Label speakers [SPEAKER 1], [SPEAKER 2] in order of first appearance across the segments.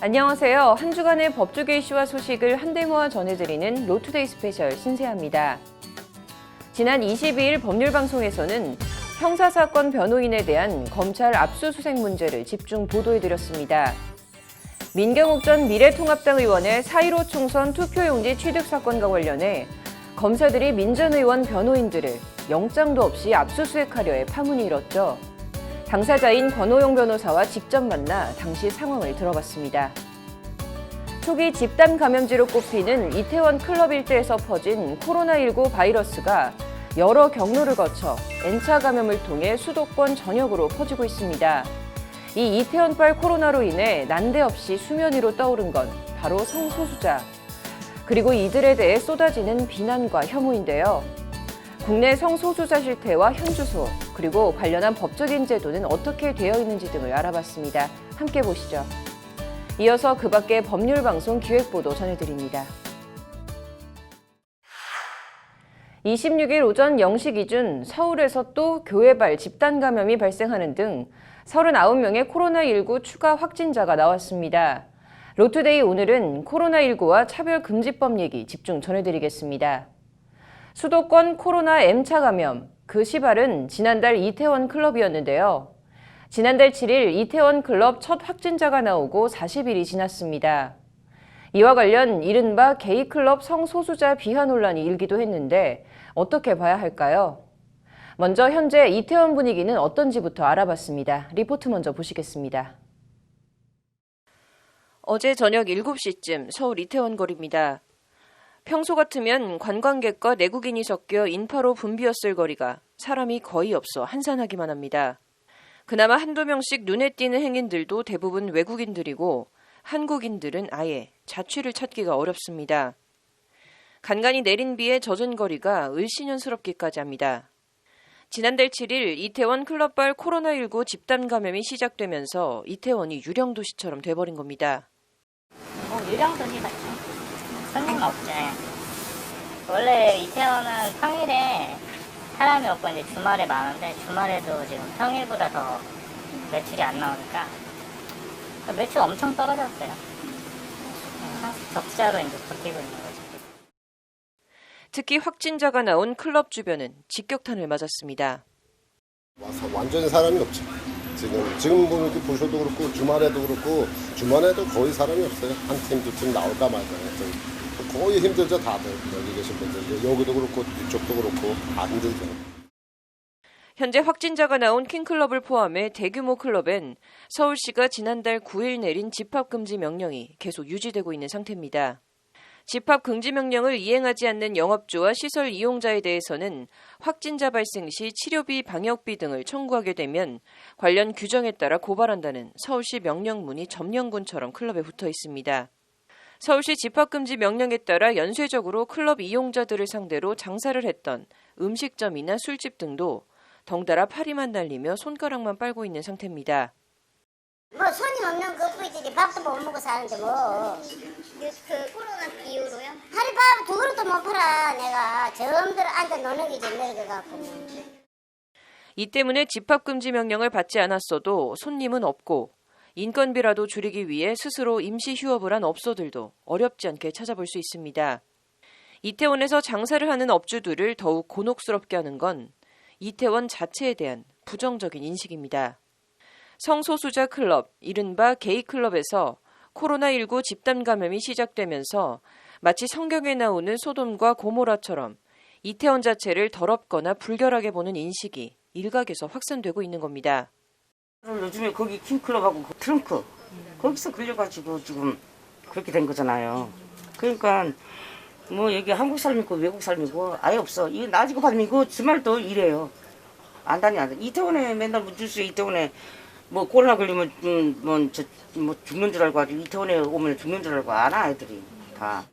[SPEAKER 1] 안녕하세요. 한 주간의 법조계 이슈와 소식을 한데 모아 전해드리는 로투데이 스페셜 신세아입니다. 지난 22일 법률방송에서는 형사사건 변호인에 대한 검찰 압수수색 문제를 집중 보도해드렸습니다. 민경욱 전 미래통합당 의원의 4.15 총선 투표용지 취득 사건과 관련해 검사들이 민전 의원 변호인들을 영장도 없이 압수수색하려해 파문이 일었죠. 당사자인 권오용 변호사와 직접 만나 당시 상황을 들어봤습니다. 초기 집단 감염지로 꼽히는 이태원 클럽 일대에서 퍼진 코로나19 바이러스가 여러 경로를 거쳐 N차 감염을 통해 수도권 전역으로 퍼지고 있습니다. 이 이태원발 코로나로 인해 난데없이 수면 위로 떠오른 건 바로 성소수자, 그리고 이들에 대해 쏟아지는 비난과 혐오인데요. 국내 성소수자 실태와 현주소, 그리고 관련한 법적인 제도는 어떻게 되어 있는지 등을 알아봤습니다. 함께 보시죠. 이어서 그 밖의 법률방송 기획보도 전해드립니다. 26일 오전 0시 기준 서울에서 또 교회발 집단 감염이 발생하는 등 39명의 코로나19 추가 확진자가 나왔습니다. 로투데이 오늘은 코로나19와 차별금지법 얘기 집중 전해드리겠습니다. 수도권 코로나 M차 감염, 그 시발은 지난달 이태원 클럽이었는데요. 지난달 7일 이태원 클럽 첫 확진자가 나오고 40일이 지났습니다. 이와 관련 이른바 게이클럽 성소수자 비하 논란이 일기도 했는데 어떻게 봐야 할까요? 먼저 현재 이태원 분위기는 어떤지부터 알아봤습니다. 리포트 먼저 보시겠습니다. 어제 저녁 7시쯤 서울 이태원 거리입니다. 평소 같으면 관광객과 내국인이 섞여 인파로 붐비었을 거리가 사람이 거의 없어 한산하기만 합니다. 그나마 한두 명씩 눈에 띄는 행인들도 대부분 외국인들이고 한국인들은 아예 자취를 찾기가 어렵습니다. 간간히 내린 비에 젖은 거리가 을씨년스럽기까지 합니다. 지난달 7일 이태원 클럽발 코로나19 집단 감염이 시작되면서 이태원이 유령도시처럼 돼버린 겁니다.
[SPEAKER 2] 유령도시다. 손님 없지. 원래 이태원은 평일에 사람이 없고 이제 주말에 많은데 주말에도 지금 평일보다 더 매출이 안 나오니까 매출 엄청 떨어졌어요. 적자로 이제 버티고 있는 거죠.
[SPEAKER 1] 특히 확진자가 나온 클럽 주변은 직격탄을 맞았습니다.
[SPEAKER 3] 완전히 사람이 없죠. 지금 이렇게 보셔도 그렇고 주말에도 그렇고 주말에도 거의 사람이 없어요. 한 팀, 두 팀 나올까 말까. 거의 힘들죠, 다들. 여기 계신 분들. 여기도 그렇고 이쪽도 그렇고 다 힘들죠.
[SPEAKER 1] 현재 확진자가 나온 킹클럽을 포함해 대규모 클럽엔 서울시가 지난달 9일 내린 집합금지 명령이 계속 유지되고 있는 상태입니다. 집합금지 명령을 이행하지 않는 영업주와 시설 이용자에 대해서는 확진자 발생 시 치료비, 방역비 등을 청구하게 되면 관련 규정에 따라 고발한다는 서울시 명령문이 점령군처럼 클럽에 붙어 있습니다. 서울시 집합금지 명령에 따라 연쇄적으로 클럽 이용자들을 상대로 장사를 했던 음식점이나 술집 등도 덩달아 파리만 날리며 손가락만 빨고 있는 상태입니다.
[SPEAKER 4] 뭐 손님 없는 것뿐이지 밥도 못 먹고 사는데 뭐. 그 코로나 이후로요? 하룻밤 두 그릇도 못 팔아. 내가 점들 앉아 노는 게 좀 늙어갖고.
[SPEAKER 1] 이 때문에 집합금지 명령을 받지 않았어도 손님은 없고 인건비라도 줄이기 위해 스스로 임시 휴업을 한 업소들도 어렵지 않게 찾아볼 수 있습니다. 이태원에서 장사를 하는 업주들을 더욱 곤혹스럽게 하는 건 이태원 자체에 대한 부정적인 인식입니다. 성소수자 클럽, 이른바 게이클럽에서 코로나19 집단 감염이 시작되면서 마치 성경에 나오는 소돔과 고모라처럼 이태원 자체를 더럽거나 불결하게 보는 인식이 일각에서 확산되고 있는 겁니다.
[SPEAKER 5] 요즘에 거기 킹클럽하고 트렁크 거기서 걸려가지고 지금 그렇게 된 거잖아요. 그러니까 뭐 여기 한국 사람이고 외국 사람이고 아예 없어. 이거 낮이고 밤이고 주말도 이래요. 안 다녀. 이태원에 맨날 뉴스에 이태원에 뭐 코로나 걸리면 뭐 죽는 줄 알고 아주 이태원에 오면 죽는 줄 알고 안 와 애들이 다.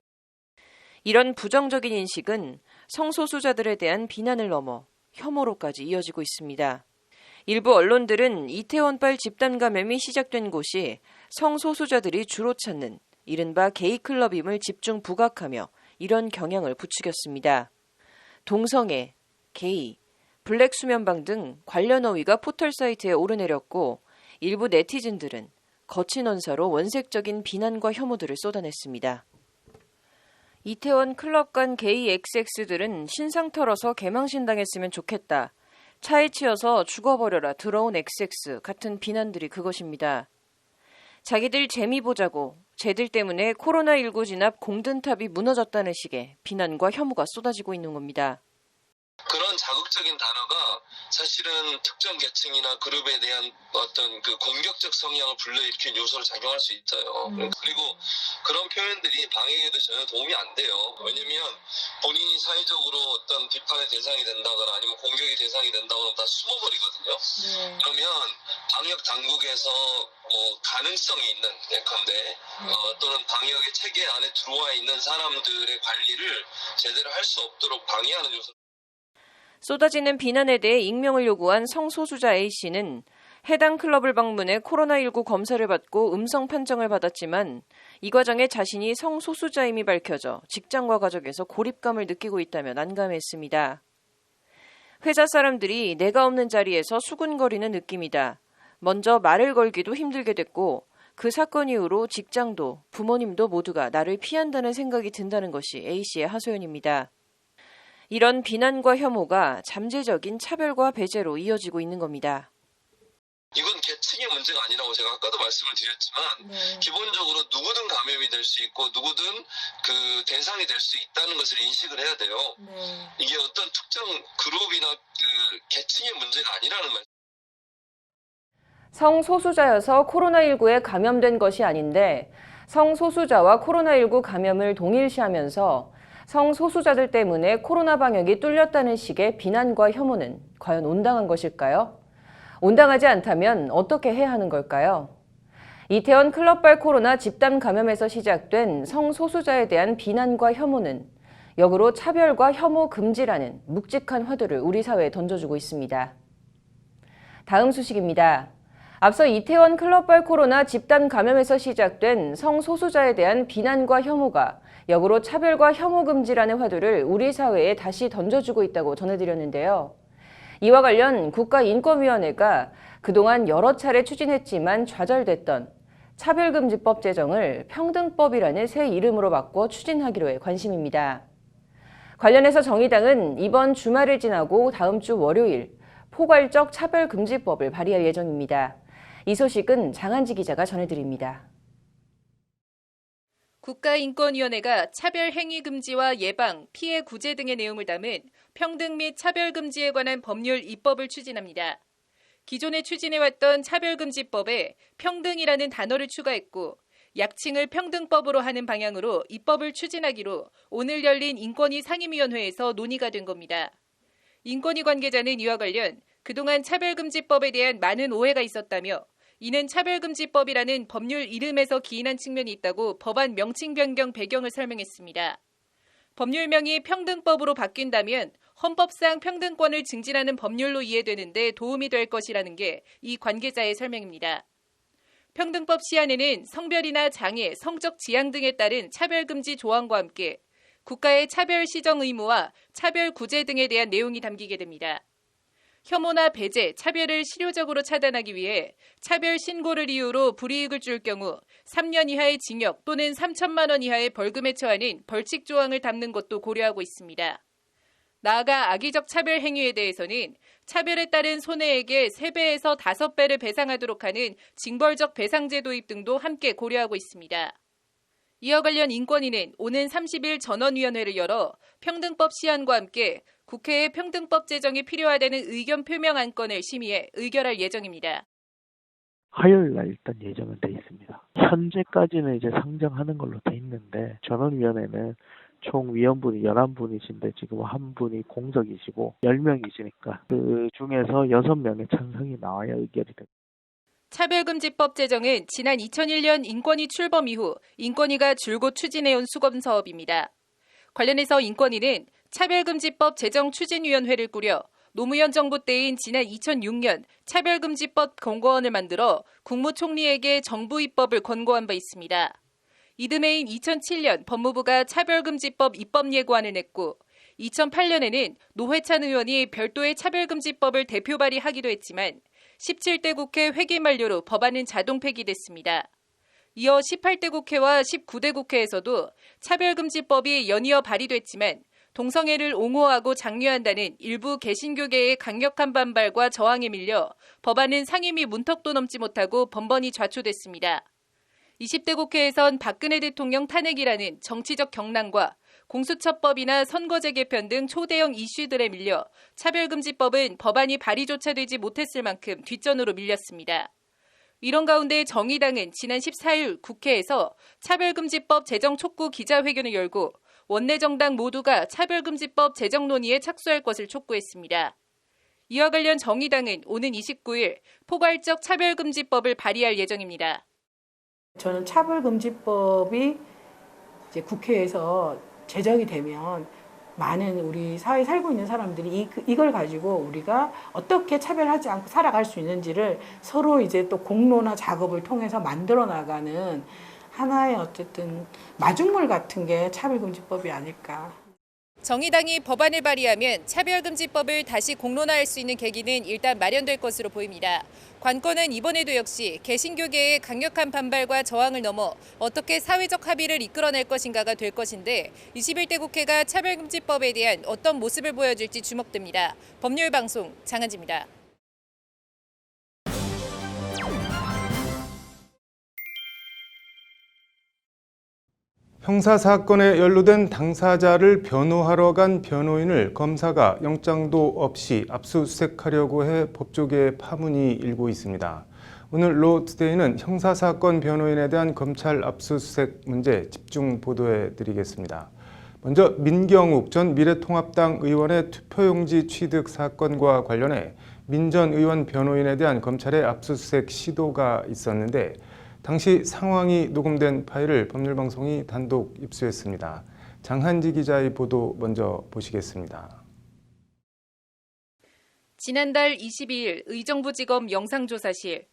[SPEAKER 1] 이런 부정적인 인식은 성소수자들에 대한 비난을 넘어 혐오로까지 이어지고 있습니다. 일부 언론들은 이태원발 집단 감염이 시작된 곳이 성소수자들이 주로 찾는 이른바 게이클럽임을 집중 부각하며 이런 경향을 부추겼습니다. 동성애, 게이, 블랙수면방 등 관련 어휘가 포털 사이트에 오르내렸고 일부 네티즌들은 거친 언사로 원색적인 비난과 혐오들을 쏟아냈습니다. 이태원 클럽 간 게이 XX들은 신상 털어서 개망신 당했으면 좋겠다. 차에 치여서 죽어버려라 더러운 XX 같은 비난들이 그것입니다. 자기들 재미 보자고 쟤들 때문에 코로나19 진압 공든탑이 무너졌다는 식의 비난과 혐오가 쏟아지고 있는 겁니다.
[SPEAKER 6] 그런 자극적인 단어가 사실은 특정 계층이나 그룹에 대한 어떤 그 공격적 성향을 불러일으키는 요소로 작용할 수 있어요. 그리고 그런 표현들이 방역에도 전혀 도움이 안 돼요. 왜냐면 본인이 사회적으로 어떤 비판의 대상이 된다거나 아니면 공격의 대상이 된다거나 다 숨어버리거든요. 그러면 방역 당국에서 뭐 가능성이 있는 예컨대 또는 방역의 체계 안에 들어와 있는 사람들의 관리를 제대로 할 수 없도록 방해하는 요소.
[SPEAKER 1] 쏟아지는 비난에 대해 익명을 요구한 성소수자 A씨는 해당 클럽을 방문해 코로나19 검사를 받고 음성 판정을 받았지만 이 과정에 자신이 성소수자임이 밝혀져 직장과 가족에서 고립감을 느끼고 있다며 난감했습니다. 회사 사람들이 내가 없는 자리에서 수군거리는 느낌이다. 먼저 말을 걸기도 힘들게 됐고 그 사건 이후로 직장도 부모님도 모두가 나를 피한다는 생각이 든다는 것이 A씨의 하소연입니다. 이런 비난과 혐오가 잠재적인 차별과 배제로 이어지고 있는 겁니다.
[SPEAKER 6] 이건 계층의 문제가 아니라고 제가 아까도 말씀을 드렸지만 기본적으로 누구든 감염이 될 수 있고 누구든 그 대상이 될 수 있다는 것을 인식을 해야 돼요. 이게 어떤 특정 그룹이나 그 계층의 문제가 아니라는 말.
[SPEAKER 1] 성소수자여서 코로나19에 감염된 것이 아닌데 성소수자와 코로나19 감염을 동일시하면서 성소수자들 때문에 코로나 방역이 뚫렸다는 식의 비난과 혐오는 과연 온당한 것일까요? 온당하지 않다면 어떻게 해야 하는 걸까요? 이태원 클럽발 코로나 집단 감염에서 시작된 성소수자에 대한 비난과 혐오는 역으로 차별과 혐오 금지라는 묵직한 화두를 우리 사회에 던져주고 있습니다. 다음 소식입니다. 앞서 이태원 클럽발 코로나 집단 감염에서 시작된 성소수자에 대한 비난과 혐오가 역으로 차별과 혐오 금지라는 화두를 우리 사회에 다시 던져주고 있다고 전해드렸는데요. 이와 관련 국가인권위원회가 그동안 여러 차례 추진했지만 좌절됐던 차별금지법 제정을 평등법이라는 새 이름으로 바꿔 추진하기로의 관심입니다. 관련해서 정의당은 이번 주말을 지나고 다음 주 월요일 포괄적 차별금지법을 발의할 예정입니다. 이 소식은 장한지 기자가 전해드립니다.
[SPEAKER 7] 국가인권위원회가 차별행위 금지와 예방, 피해 구제 등의 내용을 담은 평등 및 차별금지에 관한 법률 입법을 추진합니다. 기존에 추진해왔던 차별금지법에 평등이라는 단어를 추가했고 약칭을 평등법으로 하는 방향으로 입법을 추진하기로 오늘 열린 인권위 상임위원회에서 논의가 된 겁니다. 인권위 관계자는 이와 관련 그동안 차별금지법에 대한 많은 오해가 있었다며 이는 차별금지법이라는 법률 이름에서 기인한 측면이 있다고 법안 명칭 변경 배경을 설명했습니다. 법률명이 평등법으로 바뀐다면 헌법상 평등권을 증진하는 법률로 이해되는데 도움이 될 것이라는 게 이 관계자의 설명입니다. 평등법 시안에는 성별이나 장애, 성적 지향 등에 따른 차별금지 조항과 함께 국가의 차별 시정 의무와 차별 구제 등에 대한 내용이 담기게 됩니다. 혐오나 배제, 차별을 실효적으로 차단하기 위해 차별 신고를 이유로 불이익을 줄 경우 3년 이하의 징역 또는 3천만 원 이하의 벌금에 처하는 벌칙 조항을 담는 것도 고려하고 있습니다. 나아가 악의적 차별 행위에 대해서는 차별에 따른 손해액의 3배에서 5배를 배상하도록 하는 징벌적 배상제 도입 등도 함께 고려하고 있습니다. 이와 관련 인권위는 오는 30일 전원위원회를 열어 평등법 시안과 함께 국회에 평등법 제정이 필요하다는 의견 표명 안건을 심의해 의결할 예정입니다.
[SPEAKER 8] 화요일 날 일단 예정은 돼 있습니다. 현재까지는 이제 상정하는 걸로 돼 있는데 전원위원회는 총 위원분이 11분이신데 지금 한 분이 공석이시고 10명이시니까 그 중에서 6명의 찬성이 나와야 의결이 됩니다.
[SPEAKER 7] 차별금지법 제정은 지난 2001년 인권위 출범 이후 인권위가 줄곧 추진해온 수검 사업입니다. 관련해서 인권위는 차별금지법 제정추진위원회를 꾸려 노무현 정부 때인 지난 2006년 차별금지법 권고안을 만들어 국무총리에게 정부 입법을 권고한 바 있습니다. 이듬해인 2007년 법무부가 차별금지법 입법 예고안을 냈고 2008년에는 노회찬 의원이 별도의 차별금지법을 대표 발의하기도 했지만 17대 국회 회기 만료로 법안은 자동 폐기됐습니다. 이어 18대 국회와 19대 국회에서도 차별금지법이 연이어 발의됐지만 동성애를 옹호하고 장려한다는 일부 개신교계의 강력한 반발과 저항에 밀려 법안은 상임위 문턱도 넘지 못하고 번번이 좌초됐습니다. 20대 국회에선 박근혜 대통령 탄핵이라는 정치적 경랑과 공수처법이나 선거제 개편 등 초대형 이슈들에 밀려 차별금지법은 법안이 발의조차 되지 못했을 만큼 뒷전으로 밀렸습니다. 이런 가운데 정의당은 지난 14일 국회에서 차별금지법 제정 촉구 기자회견을 열고 원내 정당 모두가 차별금지법 제정 논의에 착수할 것을 촉구했습니다. 이와 관련 정의당은 오는 29일 포괄적 차별금지법을 발의할 예정입니다.
[SPEAKER 9] 저는 차별금지법이 이제 국회에서 제정이 되면 많은 우리 사회에 살고 있는 사람들이 이걸 가지고 우리가 어떻게 차별하지 않고 살아갈 수 있는지를 서로 이제 또 공론화 작업을 통해서 만들어 나가는 하나의 어쨌든 마중물 같은 게 차별금지법이 아닐까.
[SPEAKER 7] 정의당이 법안을 발의하면 차별금지법을 다시 공론화할 수 있는 계기는 일단 마련될 것으로 보입니다. 관건은 이번에도 역시 개신교계의 강력한 반발과 저항을 넘어 어떻게 사회적 합의를 이끌어낼 것인가가 될 것인데 21대 국회가 차별금지법에 대한 어떤 모습을 보여줄지 주목됩니다. 법률방송 장한지입니다.
[SPEAKER 10] 형사사건에 연루된 당사자를 변호하러 간 변호인을 검사가 영장도 없이 압수수색하려고 해 법조계에 파문이 일고 있습니다. 오늘 로투데이는 형사사건 변호인에 대한 검찰 압수수색 문제 집중 보도해드리겠습니다. 먼저 민경욱 전 미래통합당 의원의 투표용지 취득 사건과 관련해 민 전 의원 변호인에 대한 검찰의 압수수색 시도가 있었는데 당시 상황이 녹음된 파일을 법률방송이 단독 입수했습니다. 장한지 기자의 보도 먼저 보시겠습니다.
[SPEAKER 7] 지난달 22일 의정부지검 영상조사실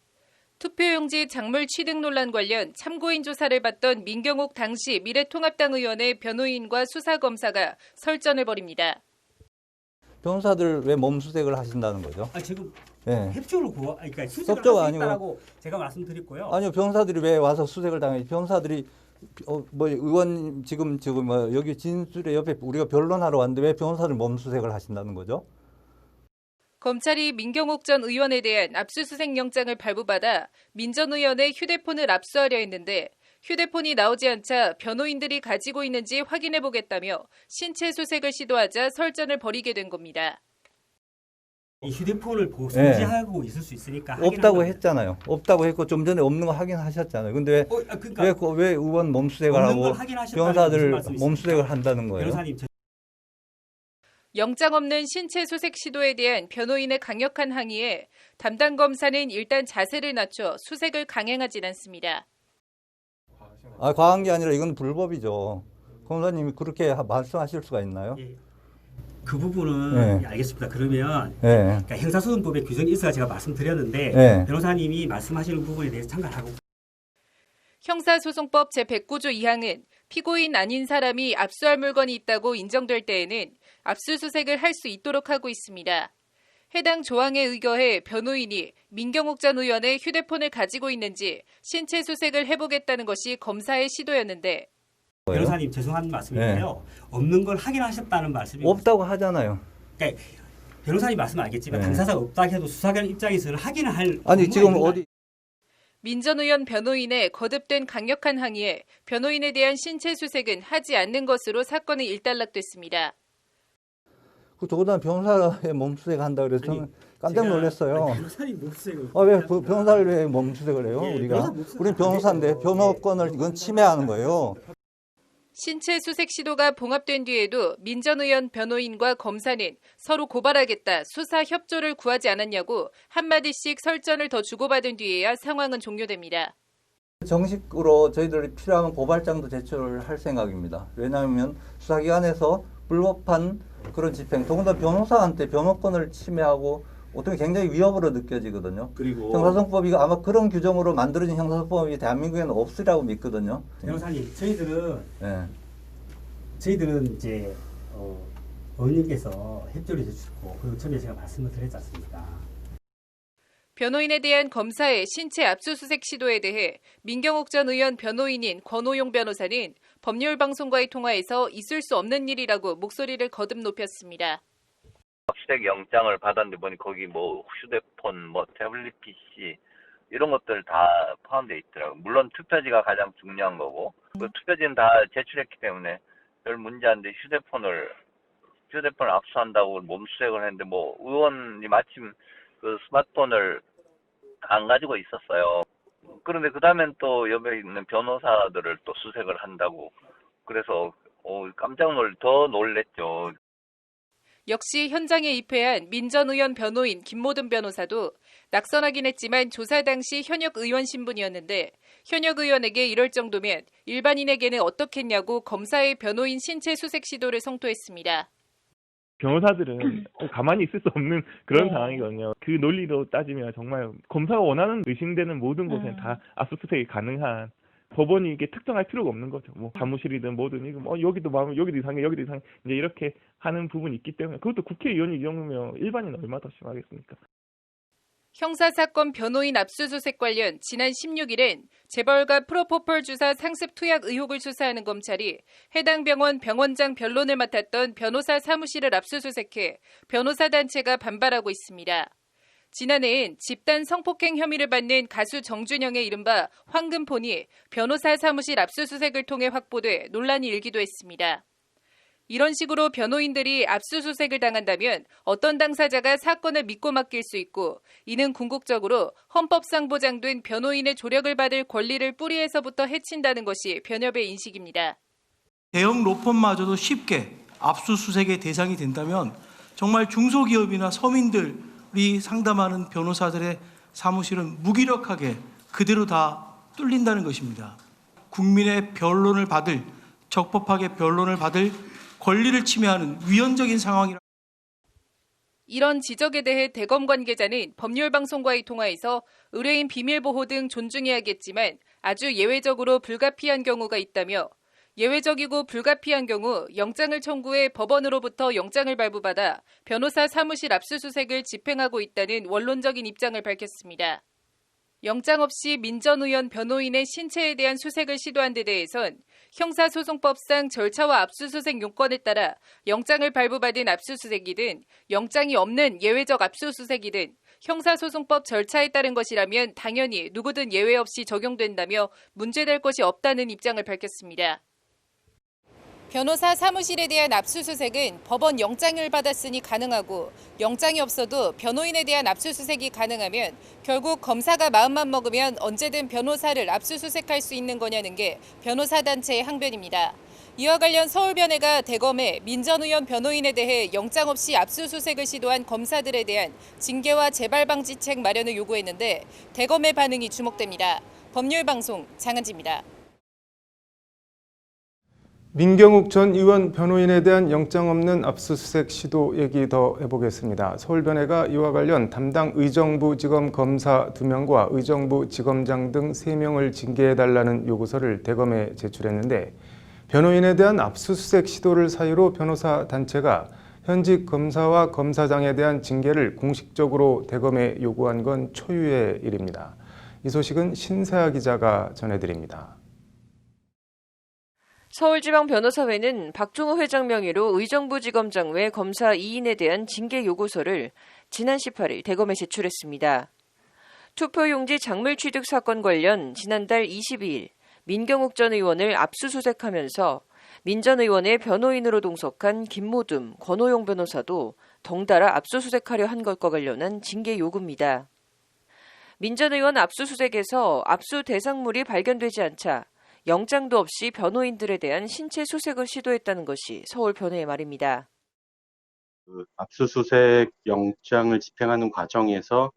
[SPEAKER 7] 투표용지 작물 취득 논란 관련 참고인 조사를 받던 민경욱 당시 미래통합당 의원의 변호인과 수사검사가 설전을 벌입니다.
[SPEAKER 11] 변호사들 왜 몸수색을 하신다는 거죠?
[SPEAKER 12] 지금
[SPEAKER 11] 네.
[SPEAKER 12] 협조를 그러니까 수색을 할 수 있다라고 제가 말씀드렸고요.
[SPEAKER 11] 아니요, 변호사들이 왜 와서 수색을 당해? 변호사들이 뭐 의원 지금 뭐 여기 진술의 옆에 우리가 변론하러 왔는데 왜 변호사들 몸수색을 하신다는 거죠?
[SPEAKER 7] 검찰이 민경욱 전 의원에 대한 압수수색 영장을 발부받아 민 전 의원의 휴대폰을 압수하려 했는데 휴대폰이 나오지 않자 변호인들이 가지고 있는지 확인해보겠다며 신체 수색을 시도하자 설전을 벌이게 된 겁니다.
[SPEAKER 12] 이 휴대폰을 소지하고 있을 수 있으니까
[SPEAKER 11] 없다고 했잖아요. 없다고 했고 좀 전에 없는 거 확인하셨잖아요. 근데 왜 의원 몸수색을 하고 변호사들 몸수색을 한다는 거예요?
[SPEAKER 12] 변호사님,
[SPEAKER 7] 영장 없는 신체 수색 시도에 대한 변호인의 강력한 항의에 담당 검사는 일단 자세를 낮춰 수색을 강행하진 않습니다.
[SPEAKER 11] 과한 게 아니라 이건 불법이죠. 검사님이 그렇게 말씀하실 수가 있나요?
[SPEAKER 12] 예. 그 부분은 알겠습니다. 그러면 그러니까 형사소송법의 규정이 있어야 제가 말씀드렸는데 변호사님이 말씀하시는 부분에 대해서 참관하고.
[SPEAKER 7] 형사소송법 제109조 2항은 피고인 아닌 사람이 압수할 물건이 있다고 인정될 때에는 압수수색을 할 수 있도록 하고 있습니다. 해당 조항에 의거해 변호인이 민경욱 전 의원의 휴대폰을 가지고 있는지 신체 수색을 해보겠다는 것이 검사의 시도였는데
[SPEAKER 12] 변호사님 죄송한 말씀인데요. 없는 걸 확인하셨다는 말씀이
[SPEAKER 11] 없다고 하잖아요.
[SPEAKER 12] 그러니까 변호사님 말씀은 알겠지만 당사자가 없다 해도 수사관 입장에서는 확인을 할
[SPEAKER 11] 아니 지금 어디
[SPEAKER 7] 민 전 의원 변호인의 거듭된 강력한 항의에 변호인에 대한 신체 수색은 하지 않는 것으로 사건은 일단락됐습니다.
[SPEAKER 11] 더구나 변호사의 몸수색 한다 그래서 저는 깜짝 놀랐어요.
[SPEAKER 12] 변호사님 몸수색을
[SPEAKER 11] 왜 변호사를 왜 몸수색을 해요? 우리는 변호사인데 변호권을 이건 침해하는 거예요.
[SPEAKER 7] 신체 수색 시도가 봉합된 뒤에도 민 전 의원 변호인과 검사는 서로 고발하겠다, 수사 협조를 구하지 않았냐고 한마디씩 설전을 더 주고받은 뒤에야 상황은 종료됩니다.
[SPEAKER 11] 정식으로 저희들이 필요하면 고발장도 제출할 생각입니다. 왜냐하면 수사기관에서 불법한 그런 집행, 더군다나 변호사한테 변호권을 침해하고 어떻게 굉장히 위협으로 느껴지거든요.
[SPEAKER 12] 그리고
[SPEAKER 11] 형사소송법이 아마 그런 규정으로 만들어진 형사소송법이 대한민국에는 없으라고 믿거든요.
[SPEAKER 12] 변호사님, 저희들은 이제 의원님께서 협조를 해주셨고 그리고 처음에 제가 말씀을 드렸지 않습니까?
[SPEAKER 7] 변호인에 대한 검사의 신체 압수수색 시도에 대해 민경욱 전 의원 변호인인 권오용 변호사는 법률방송과의 통화에서 있을 수 없는 일이라고 목소리를 거듭 높였습니다.
[SPEAKER 13] 압수수색 영장을 받았는데 보니 거기 뭐 휴대폰, 뭐 태블릿 PC 이런 것들 다 포함되어 있더라고요. 물론 투표지가 가장 중요한 거고 그 투표지는 다 제출했기 때문에 별 문제 안 돼. 휴대폰을 압수한다고 몸수색을 했는데 뭐 의원이 마침 그 스마트폰을 안 가지고 있었어요. 그런데 그 다음엔 또 옆에 있는 변호사들을 또 수색을 한다고 그래서 깜짝 더 놀랬죠.
[SPEAKER 7] 역시 현장에 입회한 민 전 의원 변호인 김모든 변호사도 낙선하긴 했지만 조사 당시 현역 의원 신분이었는데 현역 의원에게 이럴 정도면 일반인에게는 어떻겠냐고 검사의 변호인 신체 수색 시도를 성토했습니다.
[SPEAKER 14] 변호사들은 가만히 있을 수 없는 그런 상황이거든요. 그 논리로 따지면 정말 검사가 원하는 의심되는 모든 곳에 다 압수수색이 가능한 법원이 이게 특정할 필요가 없는 거죠. 뭐 사무실이든 뭐든 이거 여기도 마음 여기도 이상해 이제 이렇게 하는 부분이 있기 때문에 그것도 국회의원이 이 정도면 일반인은 얼마나 더 심하겠습니까?
[SPEAKER 7] 형사사건 변호인 압수수색 관련 지난 16일엔 재벌가 프로포폴 주사 상습 투약 의혹을 수사하는 검찰이 해당 병원 병원장 변론을 맡았던 변호사 사무실을 압수수색해 변호사 단체가 반발하고 있습니다. 지난해엔 집단 성폭행 혐의를 받는 가수 정준영의 이른바 황금폰이 변호사 사무실 압수수색을 통해 확보돼 논란이 일기도 했습니다. 이런 식으로 변호인들이 압수수색을 당한다면 어떤 당사자가 사건을 믿고 맡길 수 있고 이는 궁극적으로 헌법상 보장된 변호인의 조력을 받을 권리를 뿌리에서부터 해친다는 것이 변협의 인식입니다.
[SPEAKER 15] 대형 로펌마저도 쉽게 압수수색의 대상이 된다면 정말 중소기업이나 서민들이 상담하는 변호사들의 사무실은 무기력하게 그대로 다 뚫린다는 것입니다. 국민의 변론을 받을, 적법하게 변론을 받을 권리를 침해하는 위헌적인 상황이라.
[SPEAKER 7] 이런 지적에 대해 대검 관계자는 법률방송과의 통화에서 의뢰인 비밀보호 등 존중해야겠지만 아주 예외적으로 불가피한 경우가 있다며 예외적이고 불가피한 경우 영장을 청구해 법원으로부터 영장을 발부받아 변호사 사무실 압수수색을 집행하고 있다는 원론적인 입장을 밝혔습니다. 영장 없이 민 전 의원 변호인의 신체에 대한 수색을 시도한 데 대해선 형사소송법상 절차와 압수수색 요건에 따라 영장을 발부받은 압수수색이든 영장이 없는 예외적 압수수색이든 형사소송법 절차에 따른 것이라면 당연히 누구든 예외 없이 적용된다며 문제될 것이 없다는 입장을 밝혔습니다. 변호사 사무실에 대한 압수수색은 법원 영장을 받았으니 가능하고 영장이 없어도 변호인에 대한 압수수색이 가능하면 결국 검사가 마음만 먹으면 언제든 변호사를 압수수색할 수 있는 거냐는 게 변호사 단체의 항변입니다. 이와 관련 서울변회가 대검에 민 전 의원 변호인에 대해 영장 없이 압수수색을 시도한 검사들에 대한 징계와 재발방지책 마련을 요구했는데 대검의 반응이 주목됩니다. 법률방송 장한지입니다.
[SPEAKER 10] 민경욱 전 의원 변호인에 대한 영장 없는 압수수색 시도 얘기 더 해보겠습니다. 서울변회가 이와 관련 담당 의정부지검 검사 2명과 의정부지검장 등 3명을 징계해달라는 요구서를 대검에 제출했는데 변호인에 대한 압수수색 시도를 사유로 변호사 단체가 현직 검사와 검사장에 대한 징계를 공식적으로 대검에 요구한 건 초유의 일입니다. 이 소식은 신세아 기자가 전해드립니다.
[SPEAKER 1] 서울지방변호사회는 박종호 회장 명의로 의정부지검장 외 검사 2인에 대한 징계 요구서를 지난 18일 대검에 제출했습니다. 투표용지 작물 취득 사건 관련 지난달 22일 민경욱 전 의원을 압수수색하면서 민 전 의원의 변호인으로 동석한 김모듬, 권오용 변호사도 덩달아 압수수색하려 한 것과 관련한 징계 요구입니다. 민 전 의원 압수수색에서 압수 대상물이 발견되지 않자 영장도 없이 변호인들에 대한 신체 수색을 시도했다는 것이 서울변회의 말입니다.
[SPEAKER 16] 압수수색 영장을 집행하는 과정에서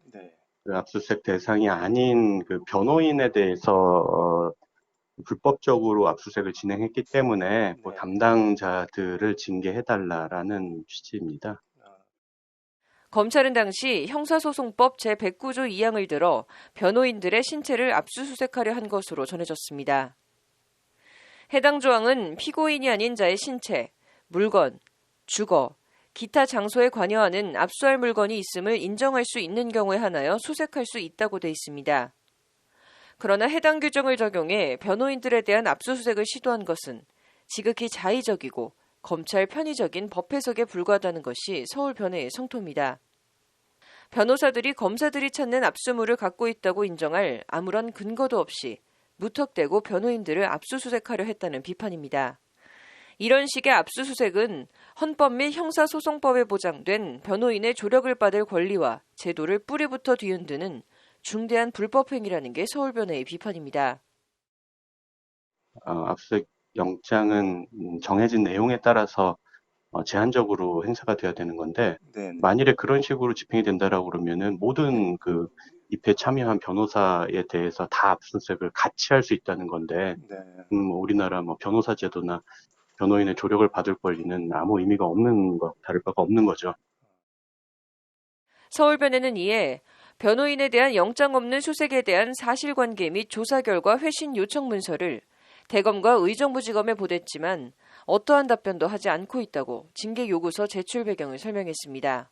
[SPEAKER 16] 그 압수수색 대상이 아닌 그 변호인에 대해서 불법적으로 압수수색을 진행했기 때문에 뭐 담당자들을 징계해달라라는 취지입니다.
[SPEAKER 1] 검찰은 당시 형사소송법 제109조 2항을 들어 변호인들의 신체를 압수수색하려 한 것으로 전해졌습니다. 해당 조항은 피고인이 아닌 자의 신체, 물건, 주거, 기타 장소에 관여하는 압수할 물건이 있음을 인정할 수 있는 경우에 한하여 수색할 수 있다고 돼 있습니다. 그러나 해당 규정을 적용해 변호인들에 대한 압수수색을 시도한 것은 지극히 자의적이고 검찰 편의적인 법 해석에 불과하다는 것이 서울변호의 성토입니다. 변호사들이 검사들이 찾는 압수물을 갖고 있다고 인정할 아무런 근거도 없이 무턱대고 변호인들을 압수수색하려 했다는 비판입니다. 이런 식의 압수수색은 헌법 및 형사소송법에 보장된 변호인의 조력을 받을 권리와 제도를 뿌리부터 뒤흔드는 중대한 불법행위라는 게 서울변호의 비판입니다.
[SPEAKER 16] 압수수색 영장은 정해진 내용에 따라서 제한적으로 행사가 돼야 되는 건데 만일에 그런 식으로 집행이 된다라고 그러면은 모든 그 입회에 참여한 변호사에 대해서 다 압수수색을 같이 할 수 있다는 건데 우리나라 뭐 변호사 제도나 변호인의 조력을 받을 권리는 아무 의미가 없는 것, 다를 바가 없는 거죠.
[SPEAKER 1] 서울변호는 이에 변호인에 대한 영장 없는 수색에 대한 사실관계 및 조사 결과 회신 요청 문서를 대검과 의정부지검에 보냈지만 어떠한 답변도 하지 않고 있다고 징계 요구서 제출 배경을 설명했습니다.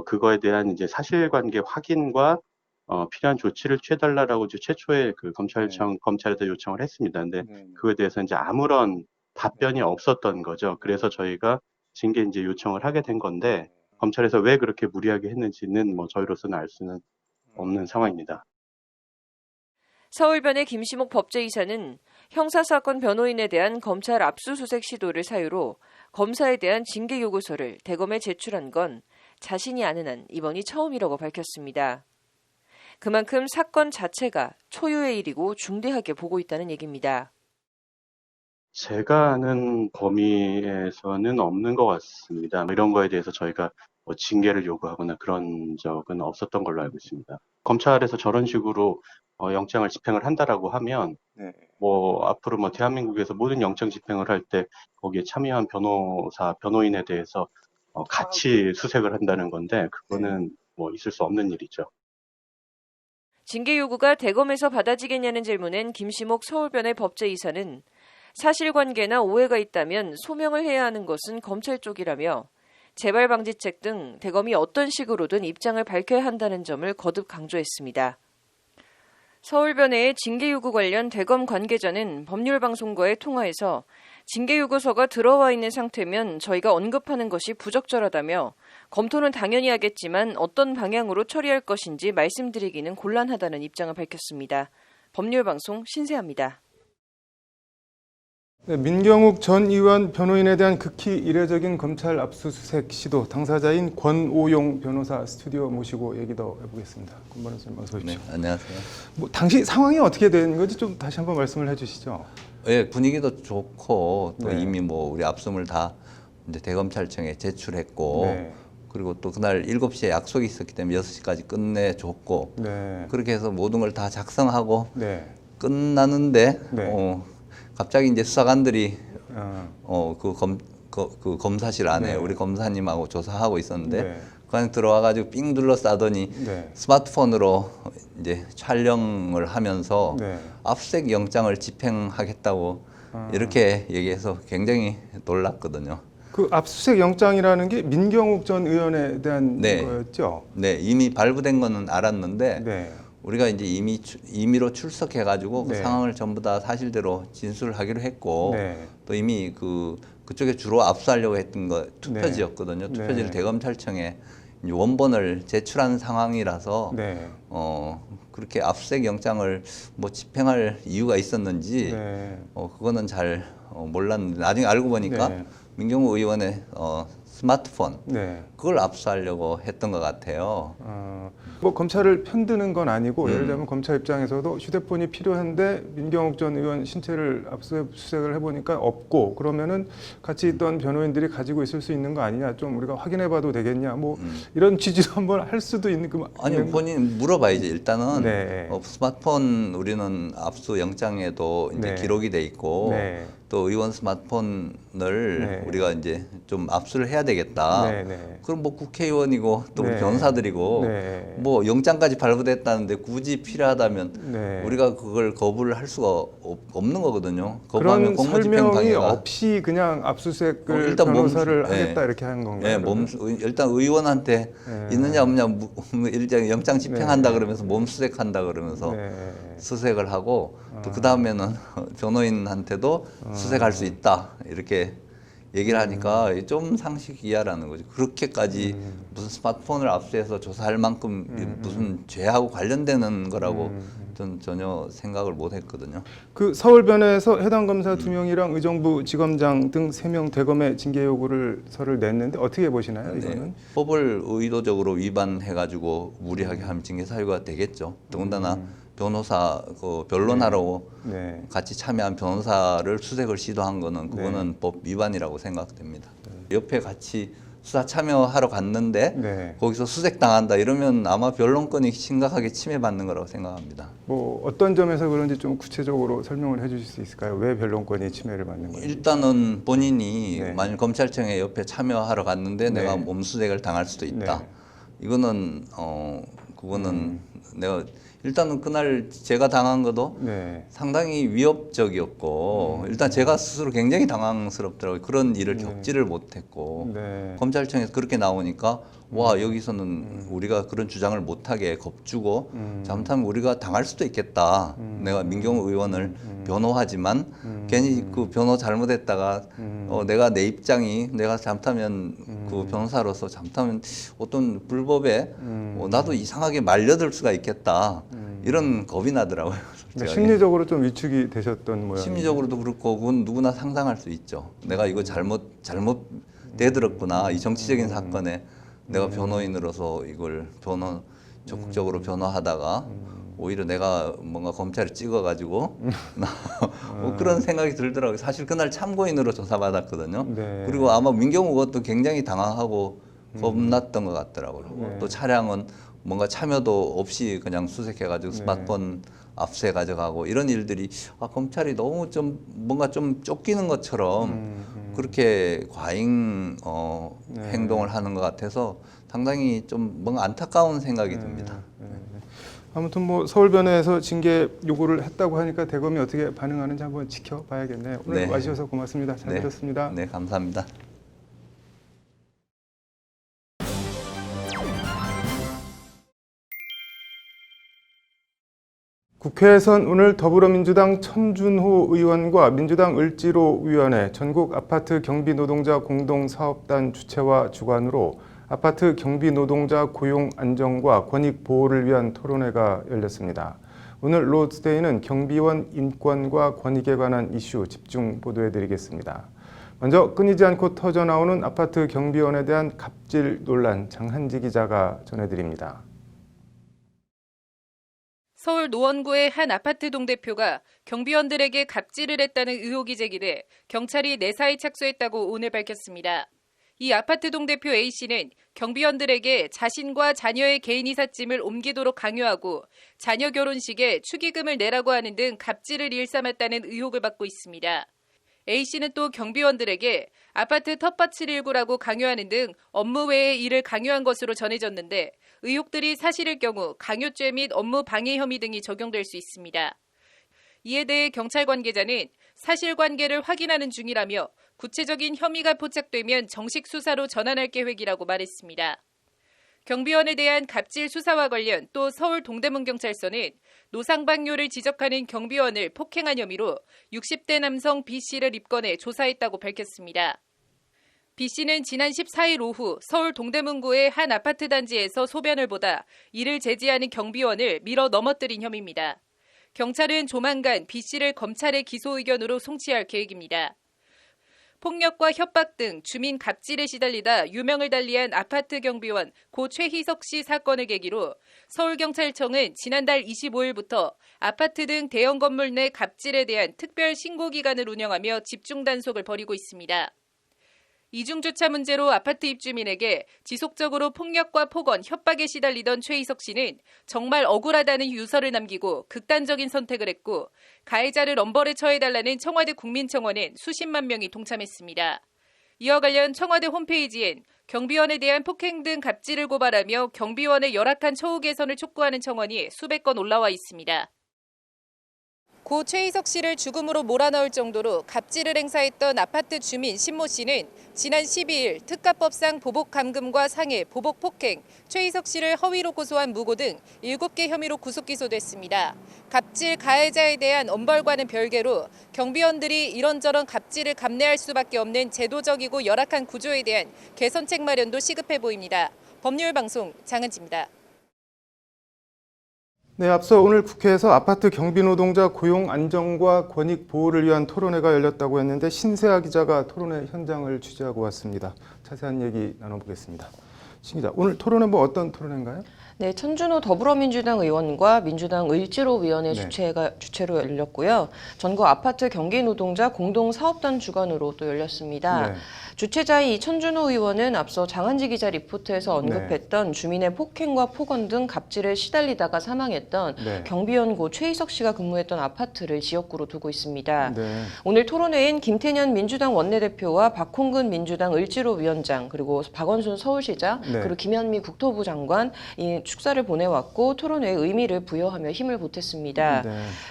[SPEAKER 16] 그거에 대한 이제 사실관계 확인과 필요한 조치를 취해달라라고 이제 최초에 그 검찰에다 요청을 했습니다. 근데 그거에 대해서 이제 아무런 답변이 없었던 거죠. 그래서 저희가 징계 이제 요청을 하게 된 건데 검찰에서 왜 그렇게 무리하게 했는지는 뭐 저희로서는 알 수는 없는 상황입니다.
[SPEAKER 1] 서울변의 김시목 법제이사는 형사사건 변호인에 대한 검찰 압수수색 시도를 사유로 검사에 대한 징계 요구서를 대검에 제출한 건 자신이 아는 한 이번이 처음이라고 밝혔습니다. 그만큼 사건 자체가 초유의 일이고 중대하게 보고 있다는 얘기입니다.
[SPEAKER 16] 제가 아는 범위에서는 없는 것 같습니다. 이런 거에 대해서 저희가 뭐 징계를 요구하거나 그런 적은 없었던 걸로 알고 있습니다. 검찰에서 저런 식으로 영장을 집행을 한다라고 하면 뭐 앞으로 뭐 대한민국에서 모든 영장 집행을 할 때 거기에 참여한 변호인에 대해서 같이 수색을 한다는 건데 그거는 뭐 있을 수 없는 일이죠.
[SPEAKER 1] 징계 요구가 대검에서 받아지겠냐는 질문엔 김시목 서울변의 법제이사는 사실관계나 오해가 있다면 소명을 해야 하는 것은 검찰 쪽이라며 재발방지책 등 대검이 어떤 식으로든 입장을 밝혀야 한다는 점을 거듭 강조했습니다. 서울변의 징계 요구 관련 대검 관계자는 법률방송과의 통화에서 징계 요구서가 들어와 있는 상태면 저희가 언급하는 것이 부적절하다며 검토는 당연히 하겠지만 어떤 방향으로 처리할 것인지 말씀드리기는 곤란하다는 입장을 밝혔습니다. 법률방송 신세아입니다.
[SPEAKER 10] 네, 민경욱 전 의원 변호인에 대한 극히 이례적인 검찰 압수수색 시도 당사자인 권오용 변호사 스튜디오 모시고 얘기 더 해보겠습니다. 권 변호사님 어서 오십시오.
[SPEAKER 11] 네, 안녕하세요.
[SPEAKER 10] 뭐 당시 상황이 어떻게 된 건지 좀 다시 한번 말씀을 해주시죠.
[SPEAKER 11] 네, 분위기도 좋고 또
[SPEAKER 10] 네.
[SPEAKER 11] 이미 뭐 우리 압수물 다 이제 대검찰청에 제출했고
[SPEAKER 10] 네.
[SPEAKER 11] 그리고 또 그날 7시에 약속이 있었기 때문에 6시까지 끝내줬고
[SPEAKER 10] 네.
[SPEAKER 11] 그렇게 해서 모든 걸 다 작성하고
[SPEAKER 10] 네.
[SPEAKER 11] 끝나는데
[SPEAKER 10] 네.
[SPEAKER 11] 갑자기 이제 수사관들이 그 검사실 안에 우리 검사님하고 조사하고 있었는데
[SPEAKER 10] 네.
[SPEAKER 11] 그 안에 들어와가지고 삥 둘러싸더니
[SPEAKER 10] 네.
[SPEAKER 11] 스마트폰으로 이제 촬영을 하면서
[SPEAKER 10] 네.
[SPEAKER 11] 압수수색 영장을 집행하겠다고 이렇게 얘기해서 굉장히 놀랐거든요.
[SPEAKER 10] 그 압수수색 영장이라는 게 민경욱 전 의원에 대한
[SPEAKER 11] 네.
[SPEAKER 10] 거였죠?
[SPEAKER 11] 네, 이미 발부된 거는 알았는데
[SPEAKER 10] 네.
[SPEAKER 11] 우리가 이제 임의로 출석해가지고 그
[SPEAKER 10] 네.
[SPEAKER 11] 상황을 전부 다 사실대로 진술하기로 했고
[SPEAKER 10] 네.
[SPEAKER 11] 또 이미 그쪽에 주로 압수하려고 했던 거 투표지였거든요.
[SPEAKER 10] 네.
[SPEAKER 11] 투표지를
[SPEAKER 10] 네.
[SPEAKER 11] 대검찰청에 이제 원본을 제출한 상황이라서
[SPEAKER 10] 네.
[SPEAKER 11] 그렇게 압수수색 영장을 뭐 집행할 이유가 있었는지
[SPEAKER 10] 네.
[SPEAKER 11] 그거는 잘 몰랐는데 나중에 알고 보니까
[SPEAKER 10] 네.
[SPEAKER 11] 민경욱 의원의 스마트폰
[SPEAKER 10] 네.
[SPEAKER 11] 그걸 압수하려고 했던 것 같아요.
[SPEAKER 10] 뭐 검찰을 편드는 건 아니고 예를 들면 검찰 입장에서도 휴대폰이 필요한데 민경욱 전 의원 신체를 압수수색을 해보니까 없고 그러면은 같이 있던 변호인들이 가지고 있을 수 있는 거 아니냐 좀 우리가 확인해봐도 되겠냐 뭐 이런 취지로 한번 할 수도 있는 그
[SPEAKER 11] 아니 본인 물어봐야지 일단은
[SPEAKER 10] 네.
[SPEAKER 11] 스마트폰 우리는 압수 영장에도 이제
[SPEAKER 10] 네.
[SPEAKER 11] 기록이 돼 있고
[SPEAKER 10] 네.
[SPEAKER 11] 또 의원 스마트폰을
[SPEAKER 10] 네.
[SPEAKER 11] 우리가 이제 좀 압수를 해야 되겠다.
[SPEAKER 10] 네. 네.
[SPEAKER 11] 그럼 뭐 국회의원이고 또 우리
[SPEAKER 10] 네.
[SPEAKER 11] 변호사들이고
[SPEAKER 10] 네.
[SPEAKER 11] 뭐 영장까지 발부됐다는데 굳이 필요하다면
[SPEAKER 10] 네.
[SPEAKER 11] 우리가 그걸 거부를 할 수가 없는 거거든요.
[SPEAKER 10] 그런
[SPEAKER 11] 거부하면 공무집행
[SPEAKER 10] 설명이
[SPEAKER 11] 방해가
[SPEAKER 10] 없이 그냥 압수수색을
[SPEAKER 11] 일단
[SPEAKER 10] 변호사를
[SPEAKER 11] 네.
[SPEAKER 10] 하겠다 이렇게 한 건가요?
[SPEAKER 11] 네, 일단 의원한테
[SPEAKER 10] 네.
[SPEAKER 11] 있느냐 없냐 일장 영장 집행한다
[SPEAKER 10] 네.
[SPEAKER 11] 그러면서 몸수색한다 그러면서
[SPEAKER 10] 네.
[SPEAKER 11] 수색을 하고 또 그 다음에는 변호인한테도 수색할 수 있다 이렇게 얘기를 하니까 좀 상식 이하라는 거죠. 그렇게까지 무슨 스마트폰을 압수해서 조사할 만큼 무슨 죄하고 관련되는 거라고 전 전혀 생각을 못 했거든요.
[SPEAKER 10] 그 서울변에서 해당 검사 2명이랑 의정부 지검장 등 3명 대검에 징계 서를 냈는데 어떻게 보시나요, 이거는?
[SPEAKER 11] 네, 법을 의도적으로 위반해가지고 무리하게 하면 징계 사유가 되겠죠. 더군다나 변호사 그 변론하러
[SPEAKER 10] 네.
[SPEAKER 11] 같이 참여한 변호사를 수색을 시도한 거는 그거는 법 위반이라고 생각됩니다. 옆에 같이 수사 참여하러 갔는데
[SPEAKER 10] 네.
[SPEAKER 11] 거기서 수색 당한다 이러면 아마 변론권이 심각하게 침해받는 거라고 생각합니다.
[SPEAKER 10] 뭐 어떤 점에서 그런지 좀 구체적으로 설명을 해주실 수 있을까요? 왜 변론권이 침해를 받는 건지?
[SPEAKER 11] 일단은 본인이
[SPEAKER 10] 네.
[SPEAKER 11] 만일 검찰청에 옆에 참여하러 갔는데
[SPEAKER 10] 네.
[SPEAKER 11] 내가 몸수색을 당할 수도 있다.
[SPEAKER 10] 네.
[SPEAKER 11] 이거는 그거는 내가 일단은 그날 제가 당한 것도
[SPEAKER 10] 네.
[SPEAKER 11] 상당히 위협적이었고 일단 제가 스스로 굉장히 당황스럽더라고요. 그런 일을 겪지를 못했고
[SPEAKER 10] 네.
[SPEAKER 11] 검찰청에서 그렇게 나오니까 와 여기서는 우리가 그런 주장을 못하게 겁주고 잘못하면 우리가 당할 수도 있겠다. 내가 민경우 의원을 변호하지만 괜히 그 변호 잘못했다가 내가 내 입장이 내가 잘못하면 그 변호사로서 잘못하면 어떤 불법에 나도 이상하게 말려들 수가 있겠다. 이런 겁이 나더라고요.
[SPEAKER 10] 그러니까 심리적으로 좀 위축이 되셨던 모양.
[SPEAKER 11] 심리적으로도 그렇고 그건 누구나 상상할 수 있죠. 내가 이거 잘못 대들었구나. 이 정치적인 사건에 내가 변호인으로서 이걸 적극적으로 변호하다가 오히려 내가 뭔가 검찰에 찍어가지고 뭐 그런 생각이 들더라고요. 사실 그날 참고인으로 조사받았거든요.
[SPEAKER 10] 네.
[SPEAKER 11] 그리고 아마 민경우 그것도 굉장히 당황하고 겁났던 것 같더라고요.
[SPEAKER 10] 네.
[SPEAKER 11] 또 차량은 뭔가 참여도 없이 그냥 수색해가지고 스마트폰 압수해 가져가고 이런 일들이 검찰이 너무 좀 뭔가 좀 쫓기는 것처럼 그렇게 과잉 행동을 하는 것 같아서 상당히 좀 뭔가 안타까운 생각이 듭니다.
[SPEAKER 10] 아무튼 뭐 서울변에서 징계 요구를 했다고 하니까 대검이 어떻게 반응하는지 한번 지켜봐야겠네요. 오늘
[SPEAKER 11] 네.
[SPEAKER 10] 와주셔서 고맙습니다. 잘
[SPEAKER 11] 네.
[SPEAKER 10] 들었습니다.
[SPEAKER 11] 네, 감사합니다.
[SPEAKER 10] 국회에선 오늘 더불어민주당 천준호 의원과 민주당 을지로위원회 전국 아파트 경비 노동자 공동사업단 주최와 주관으로 아파트 경비 노동자 고용 안정과 권익 보호를 위한 토론회가 열렸습니다. 오늘 로드스데이는 경비원 인권과 권익에 관한 이슈 집중 보도해드리겠습니다. 먼저 끊이지 않고 터져나오는 아파트 경비원에 대한 갑질 논란 장한지 기자가 전해드립니다.
[SPEAKER 7] 서울 노원구의 한 아파트 동대표가 경비원들에게 갑질을 했다는 의혹이 제기돼 경찰이 내사에 착수했다고 오늘 밝혔습니다. 이 아파트 동대표 A씨는 경비원들에게 자신과 자녀의 개인 이삿짐을 옮기도록 강요하고 자녀 결혼식에 축의금을 내라고 하는 등 갑질을 일삼았다는 의혹을 받고 있습니다. A씨는 또 경비원들에게 아파트 텃밭을 일구라고 강요하는 등 업무 외의 일을 강요한 것으로 전해졌는데 의혹들이 사실일 경우 강요죄 및 업무 방해 혐의 등이 적용될 수 있습니다. 이에 대해 경찰 관계자는 사실관계를 확인하는 중이라며 구체적인 혐의가 포착되면 정식 수사로 전환할 계획이라고 말했습니다. 경비원에 대한 갑질 수사와 관련 또 서울 동대문경찰서는 노상방뇨를 지적하는 경비원을 폭행한 혐의로 60대 남성 B씨를 입건해 조사했다고 밝혔습니다. B씨는 지난 14일 오후 서울 동대문구의 한 아파트 단지에서 소변을 보다 이를 제지하는 경비원을 밀어 넘어뜨린 혐의입니다. 경찰은 조만간 B씨를 검찰의 기소 의견으로 송치할 계획입니다. 폭력과 협박 등 주민 갑질에 시달리다 유명을 달리한 아파트 경비원 고 최희석 씨 사건을 계기로 서울경찰청은 지난달 25일부터 아파트 등 대형 건물 내 갑질에 대한 특별 신고 기간을 운영하며 집중 단속을 벌이고 있습니다. 이중주차 문제로 아파트 입주민에게 지속적으로 폭력과 폭언, 협박에 시달리던 최희석 씨는 정말 억울하다는 유서를 남기고 극단적인 선택을 했고 가해자를 엄벌에 처해달라는 청와대 국민청원엔 수십만 명이 동참했습니다. 이와 관련 청와대 홈페이지엔 경비원에 대한 폭행 등 갑질을 고발하며 경비원의 열악한 처우 개선을 촉구하는 청원이 수백 건 올라와 있습니다. 고 최희석 씨를 죽음으로 몰아넣을 정도로 갑질을 행사했던 아파트 주민 신모 씨는 지난 12일 특가법상 보복 감금과 상해, 보복 폭행, 최희석 씨를 허위로 고소한 무고 등 7개 혐의로 구속 기소됐습니다. 갑질 가해자에 대한 엄벌과는 별개로 경비원들이 이런저런 갑질을 감내할 수밖에 없는 제도적이고 열악한 구조에 대한 개선책 마련도 시급해 보입니다. 법률방송 장은지입니다.
[SPEAKER 10] 네, 앞서 오늘 국회에서 아파트 경비 노동자 고용 안정과 권익 보호를 위한 토론회가 열렸다고 했는데 신세아 기자가 토론회 현장을 취재하고 왔습니다. 자세한 얘기 나눠보겠습니다. 신 기자, 오늘 토론회 어떤 토론회인가요?
[SPEAKER 1] 네, 천준호 더불어민주당 의원과 민주당 을지로위원회
[SPEAKER 10] 네.
[SPEAKER 1] 주최로 열렸고요. 전국 아파트 경기 노동자 공동사업단 주관으로 또 열렸습니다.
[SPEAKER 10] 네.
[SPEAKER 1] 주최자인 이 천준호 의원은 앞서 장한지 기자 리포트에서 언급했던 주민의 폭행과 폭언 등 갑질에 시달리다가 사망했던 경비원 고 최희석 씨가 근무했던 아파트를 지역구로 두고 있습니다.
[SPEAKER 10] 네.
[SPEAKER 1] 오늘 토론회엔 김태년 민주당 원내대표와 박홍근 민주당 을지로위원장 그리고 박원순 서울시장 그리고 김현미 국토부 장관 이 축사를 보내왔고 토론회에 의미를 부여하며 힘을 보탰습니다.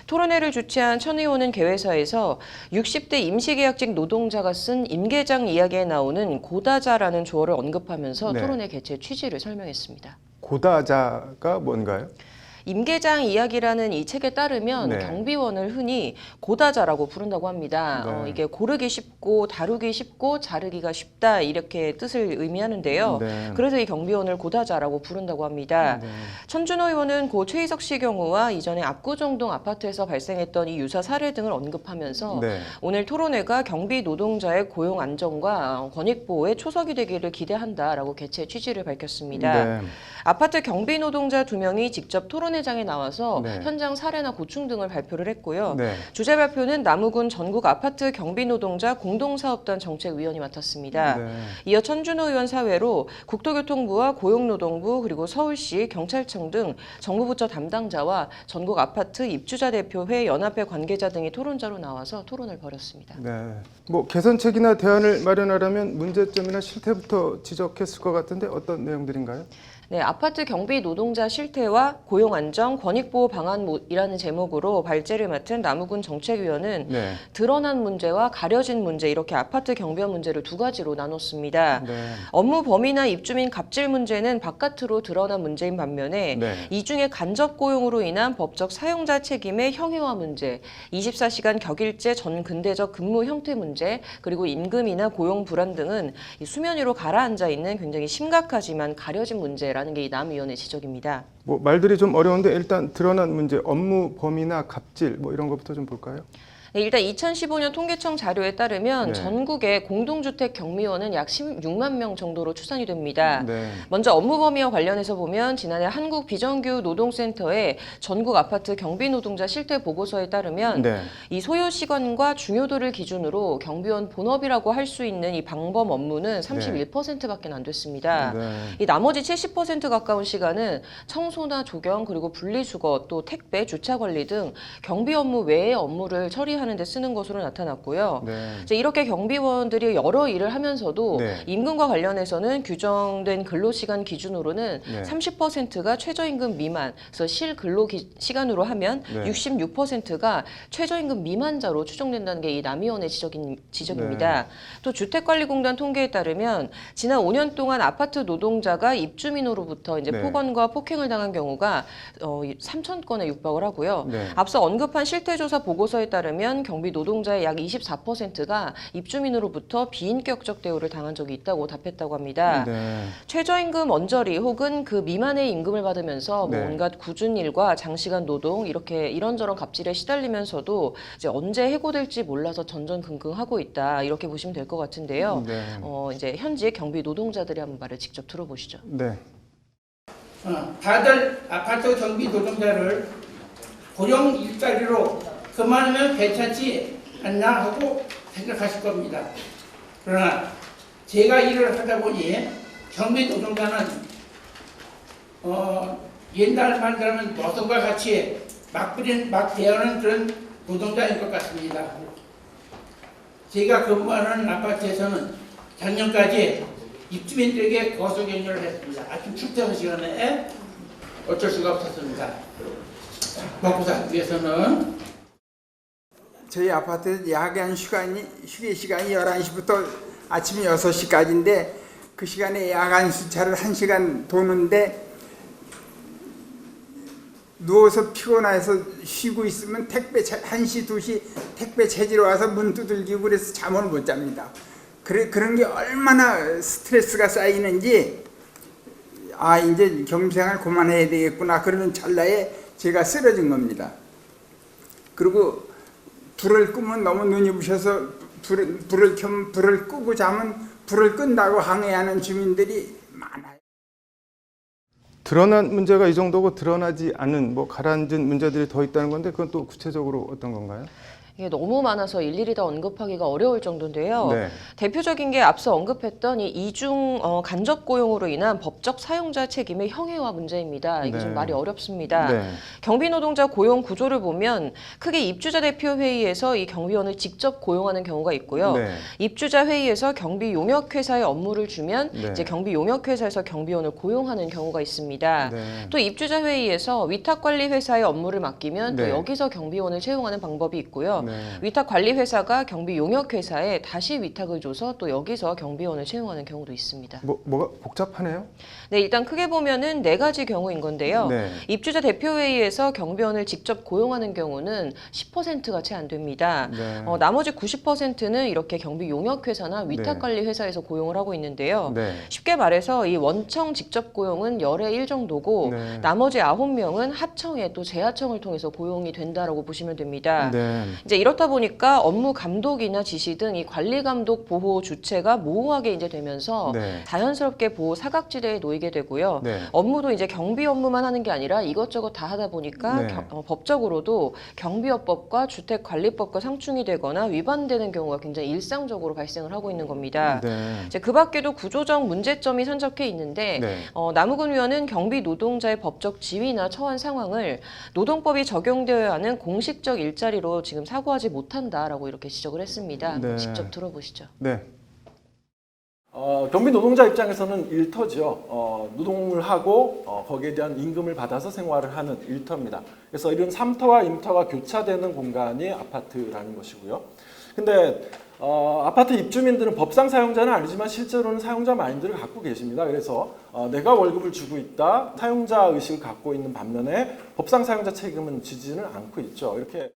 [SPEAKER 1] 토론회를 주최한 천 의원은 개회사에서 60대 임시계약직 노동자가 쓴 임계장 이야기에 나오는 고다자라는 조어를 언급하면서 토론회 개최 취지를 설명했습니다.
[SPEAKER 10] 고다자가 뭔가요?
[SPEAKER 1] 임계장 이야기라는 이 책에 따르면 경비원을 흔히 고다자라고 부른다고 합니다. 이게 고르기 쉽고 다루기 쉽고 자르기가 쉽다 이렇게 뜻을 의미하는데요. 그래서 이 경비원을 고다자라고 부른다고 합니다. 천준호 의원은 고 최희석 씨 경우와 이전에 압구정동 아파트에서 발생했던 이 유사 사례 등을 언급하면서 오늘 토론회가 경비 노동자의 고용 안정과 권익 보호에 초석이 되기를 기대한다라고 개최 취지를 밝혔습니다. 아파트 경비 노동자 2명이 직접 토론회장에 나와서 현장 사례나 고충 등을 발표를 했고요. 주재 발표는 남우군 전국 아파트 경비 노동자 공동사업단 정책위원이 맡았습니다. 이어 천준호 의원 사회로 국토교통부와 고용노동부 그리고 서울시, 경찰청 등 정부 부처 담당자와 전국 아파트 입주자 대표회 연합회 관계자 등이 토론자로 나와서 토론을 벌였습니다.
[SPEAKER 10] 개선책이나 대안을 마련하려면 문제점이나 실태부터 지적했을 것 같은데 어떤 내용들인가요?
[SPEAKER 1] 네, 아파트 경비 노동자 실태와 고용 안정 권익 보호 방안이라는 제목으로 발제를 맡은 남우군 정책위원은 드러난 문제와 가려진 문제 이렇게 아파트 경비원 문제를 두 가지로 나눴습니다. 업무 범위나 입주민 갑질 문제는 바깥으로 드러난 문제인 반면에 이 중에 간접 고용으로 인한 법적 사용자 책임의 형해화 문제, 24시간 격일제 전근대적 근무 형태 문제, 그리고 임금이나 고용 불안 등은 수면 위로 가라앉아 있는 굉장히 심각하지만 가려진 문제라는 게 이 남 의원의 지적입니다.
[SPEAKER 10] 말들이 좀 어려운데 일단 드러난 문제, 업무 범위나 갑질 이런 것부터 좀 볼까요?
[SPEAKER 1] 네, 일단 2015년 통계청 자료에 따르면 전국의 공동주택 경비원은 약 16만 명 정도로 추산이 됩니다. 먼저 업무 범위와 관련해서 보면 지난해 한국비정규노동센터의 전국 아파트 경비 노동자 실태 보고서에 따르면 이 소요 시간과 중요도를 기준으로 경비원 본업이라고 할 수 있는 이 방범 업무는 31%밖에 안 됐습니다. 이 나머지 70% 가까운 시간은 청소나 조경 그리고 분리수거 또 택배, 주차 관리 등 경비 업무 외의 업무를 처리하는 데 쓰는 것으로 나타났고요. 이제 이렇게 경비원들이 여러 일을 하면서도 임금과 관련해서는 규정된 근로시간 기준으로는 30%가 최저임금 미만, 그래서 실근로 시간으로 하면 66%가 최저임금 미만자로 추정된다는 게 이 남의원의 지적입니다. 또 주택관리공단 통계에 따르면 지난 5년 동안 아파트 노동자가 입주민으로부터 이제 폭언과 폭행을 당한 경우가 3,000건에 육박을 하고요. 앞서 언급한 실태조사 보고서에 따르면 경비 노동자의 약 24%가 입주민으로부터 비인격적 대우를 당한 적이 있다고 답했다고 합니다. 최저임금 언저리 혹은 그 미만의 임금을 받으면서 온갖 굳은 일과 장시간 노동 이렇게 이런저런 갑질에 시달리면서도 이제 언제 해고될지 몰라서 전전긍긍하고 있다 이렇게 보시면 될 것 같은데요. 이제 현직 경비 노동자들의 한번 말을 직접 들어보시죠.
[SPEAKER 17] 다들 아파트 경비 노동자를 고용 일자리로 그만하면 괜찮지 않나 하고 생각하실 겁니다. 그러나 제가 일을 하다 보니 경비 노동자는 옛날 말하면 노동과 같이 막 대하는 그런 노동자인 것 같습니다. 제가 근무하는 아파트에서는 작년까지 입주민들에게 거소격려를 했습니다. 아침 출퇴근 시간에 어쩔 수가 없었습니다. 먹고 살기 위해서는
[SPEAKER 18] 저희 아파트 야간 휴게 시간이 11시부터 아침 6시까지인데 그 시간에 야간 수차를 1시간 도는데 누워서 피곤해서 쉬고 있으면 택배 1시, 2시 택배 체지로 와서 문 두들기고 그래서 잠을 못 잡니다. 그런 게 얼마나 스트레스가 쌓이는지 이제 경비생활 그만해야 되겠구나 그러는 찰나에 제가 쓰러진 겁니다. 그리고 불을 끄면 너무 눈이 부셔서 불을 끄고 자면 불을 끈다고 항의하는 주민들이 많아요.
[SPEAKER 10] 드러난 문제가 이 정도고 드러나지 않은 가라앉은 문제들이 더 있다는 건데 그건 또 구체적으로 어떤 건가요?
[SPEAKER 1] 이게 너무 많아서 일일이 다 언급하기가 어려울 정도인데요.
[SPEAKER 10] 네.
[SPEAKER 1] 대표적인 게 앞서 언급했던 이 이중 간접 고용으로 인한 법적 사용자 책임의 형해화 문제입니다. 이게
[SPEAKER 10] 네.
[SPEAKER 1] 좀 말이 어렵습니다.
[SPEAKER 10] 네.
[SPEAKER 1] 경비노동자 고용 구조를 보면 크게 입주자 대표 회의에서 이 경비원을 직접 고용하는 경우가 있고요.
[SPEAKER 10] 네.
[SPEAKER 1] 입주자 회의에서 경비 용역 회사에 업무를 주면
[SPEAKER 10] 네.
[SPEAKER 1] 이제 경비 용역 회사에서 경비원을 고용하는 경우가 있습니다.
[SPEAKER 10] 네.
[SPEAKER 1] 또 입주자 회의에서 위탁 관리 회사에 업무를 맡기면
[SPEAKER 10] 네.
[SPEAKER 1] 또 여기서 경비원을 채용하는 방법이 있고요.
[SPEAKER 10] 네.
[SPEAKER 1] 위탁 관리 회사가 경비 용역 회사에 다시 위탁을 줘서 또 여기서 경비원을 채용하는 경우도 있습니다.
[SPEAKER 10] 뭐가 복잡하네요?
[SPEAKER 1] 네, 일단 크게 보면은 4가지 경우인 건데요.
[SPEAKER 10] 네.
[SPEAKER 1] 입주자 대표 회의에서 경비원을 직접 고용하는 경우는 10%가 채 안 됩니다.
[SPEAKER 10] 네.
[SPEAKER 1] 나머지 90%는 이렇게 경비 용역 회사나 위탁 관리 회사에서 고용을 하고 있는데요.
[SPEAKER 10] 네.
[SPEAKER 1] 쉽게 말해서 이 원청 직접 고용은 열의 1 정도고
[SPEAKER 10] 네.
[SPEAKER 1] 나머지 9명은 하청에 또 재하청을 통해서 고용이 된다라고 보시면 됩니다.
[SPEAKER 10] 네.
[SPEAKER 1] 이제 이렇다 보니까 업무 감독이나 지시 등 이 관리 감독 보호 주체가 모호하게 이제 되면서
[SPEAKER 10] 네.
[SPEAKER 1] 자연스럽게 보호 사각지대에 놓이게 되고요.
[SPEAKER 10] 네.
[SPEAKER 1] 업무도 이제 경비 업무만 하는 게 아니라 이것저것 다 하다 보니까
[SPEAKER 10] 네.
[SPEAKER 1] 법적으로도 경비업법과 주택관리법과 상충이 되거나 위반되는 경우가 굉장히 일상적으로 발생을 하고 있는 겁니다.
[SPEAKER 10] 네.
[SPEAKER 1] 이제 그 밖에도 구조적 문제점이 산적해 있는데
[SPEAKER 10] 네.
[SPEAKER 1] 남우근 의원은 경비 노동자의 법적 지위나 처한 상황을 노동법이 적용되어야 하는 공식적 일자리로 지금 사고하지 못한다라고 이렇게 지적을 했습니다.
[SPEAKER 10] 네.
[SPEAKER 1] 직접 들어보시죠.
[SPEAKER 10] 네.
[SPEAKER 19] 경비 노동자 입장에서는 일터죠. 노동을 하고 거기에 대한 임금을 받아서 생활을 하는 일터입니다. 그래서 이런 삼터와 임터가 교차되는 공간이 아파트라는 것이고요. 근데 아파트 입주민들은 법상 사용자는 아니지만 실제로는 사용자 마인드를 갖고 계십니다. 그래서 내가 월급을 주고 있다, 사용자 의식을 갖고 있는 반면에 법상 사용자 책임은 지지는 않고 있죠. 이렇게.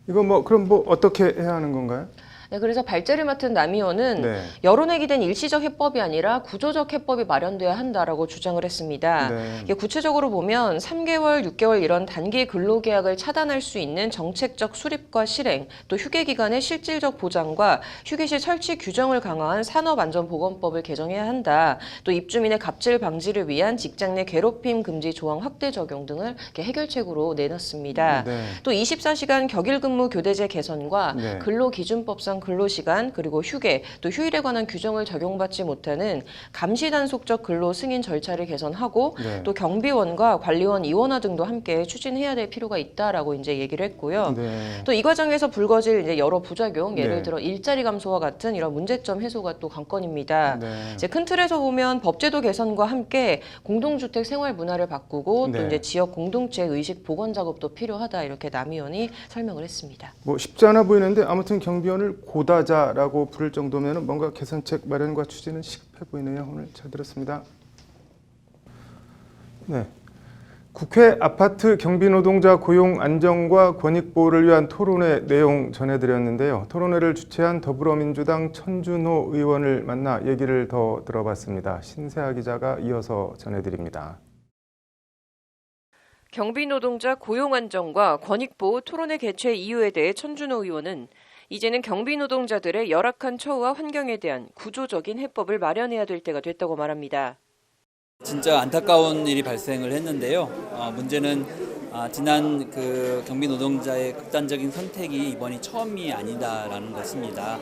[SPEAKER 10] 이거 그럼 어떻게 해야 하는 건가요?
[SPEAKER 1] 네, 그래서 발제를 맡은 남 의원은
[SPEAKER 10] 네.
[SPEAKER 1] 여론에 기댄 일시적 해법이 아니라 구조적 해법이 마련돼야 한다라고 주장을 했습니다.
[SPEAKER 10] 네.
[SPEAKER 1] 이게 구체적으로 보면 3개월, 6개월 이런 단기 근로계약을 차단할 수 있는 정책적 수립과 실행, 또 휴게 기간의 실질적 보장과 휴게실 설치 규정을 강화한 산업안전보건법을 개정해야 한다. 또 입주민의 갑질 방지를 위한 직장 내 괴롭힘 금지 조항 확대 적용 등을 이렇게 해결책으로 내놨습니다.
[SPEAKER 10] 네.
[SPEAKER 1] 또 24시간 격일근무 교대제 개선과
[SPEAKER 10] 네.
[SPEAKER 1] 근로기준법상 근로시간 그리고 휴게 또 휴일에 관한 규정을 적용받지 못하는 감시단속적 근로 승인 절차를 개선하고
[SPEAKER 10] 네.
[SPEAKER 1] 또 경비원과 관리원 이원화 등도 함께 추진해야 될 필요가 있다라고 이제 얘기를 했고요.
[SPEAKER 10] 네.
[SPEAKER 1] 또 이 과정에서 불거질 이제 여러 부작용 예를
[SPEAKER 10] 네.
[SPEAKER 1] 들어 일자리 감소와 같은 이런 문제점 해소가 또 관건입니다.
[SPEAKER 10] 네.
[SPEAKER 1] 이제 큰 틀에서 보면 법제도 개선과 함께 공동주택 생활 문화를 바꾸고
[SPEAKER 10] 네.
[SPEAKER 1] 또 이제 지역 공동체 의식 복원 작업도 필요하다 이렇게 남 의원이 설명을 했습니다.
[SPEAKER 10] 쉽지 않아 보이는데 아무튼 경비원을 고다자라고 부를 정도면 뭔가 개선책 마련과 추진은 시급해 보이네요. 오늘 잘 들었습니다. 네. 국회 아파트 경비노동자 고용 안정과 권익 보호를 위한 토론회 내용 전해드렸는데요. 토론회를 주최한 더불어민주당 천준호 의원을 만나 얘기를 더 들어봤습니다. 신세아 기자가 이어서 전해드립니다.
[SPEAKER 1] 경비노동자 고용 안정과 권익 보호 토론회 개최 이유에 대해 천준호 의원은 이제는 경비노동자들의 열악한 처우와 환경에 대한 구조적인 해법을 마련해야 될 때가 됐다고 말합니다.
[SPEAKER 20] 진짜 안타까운 일이 발생을 했는데요. 문제는 지난 그 경비노동자의 극단적인 선택이 이번이 처음이 아니다라는 것입니다.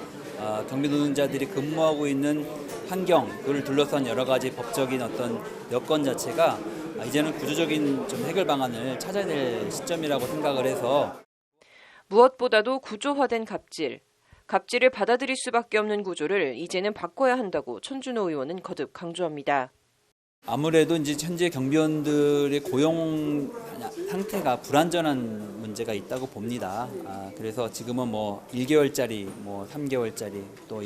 [SPEAKER 20] 경비노동자들이 근무하고 있는 환경, 그를 둘러싼 여러 가지 법적인 어떤 여건 자체가 이제는 구조적인 좀 해결 방안을 찾아야 될 시점이라고 생각을 해서
[SPEAKER 1] 무엇보다도 구조화된 갑질, 갑질을 받아들일 수밖에 없는 구조를 이제는 바꿔야 한다고 천준호 의원은 거듭 강조합니다.
[SPEAKER 20] 아무래도 이제 현재 경비원들의 고용 상태가 불안전한 문제가 있다고 봅니다. 그래서 지금은 뭐 1개월짜리, 뭐 3개월짜리, 또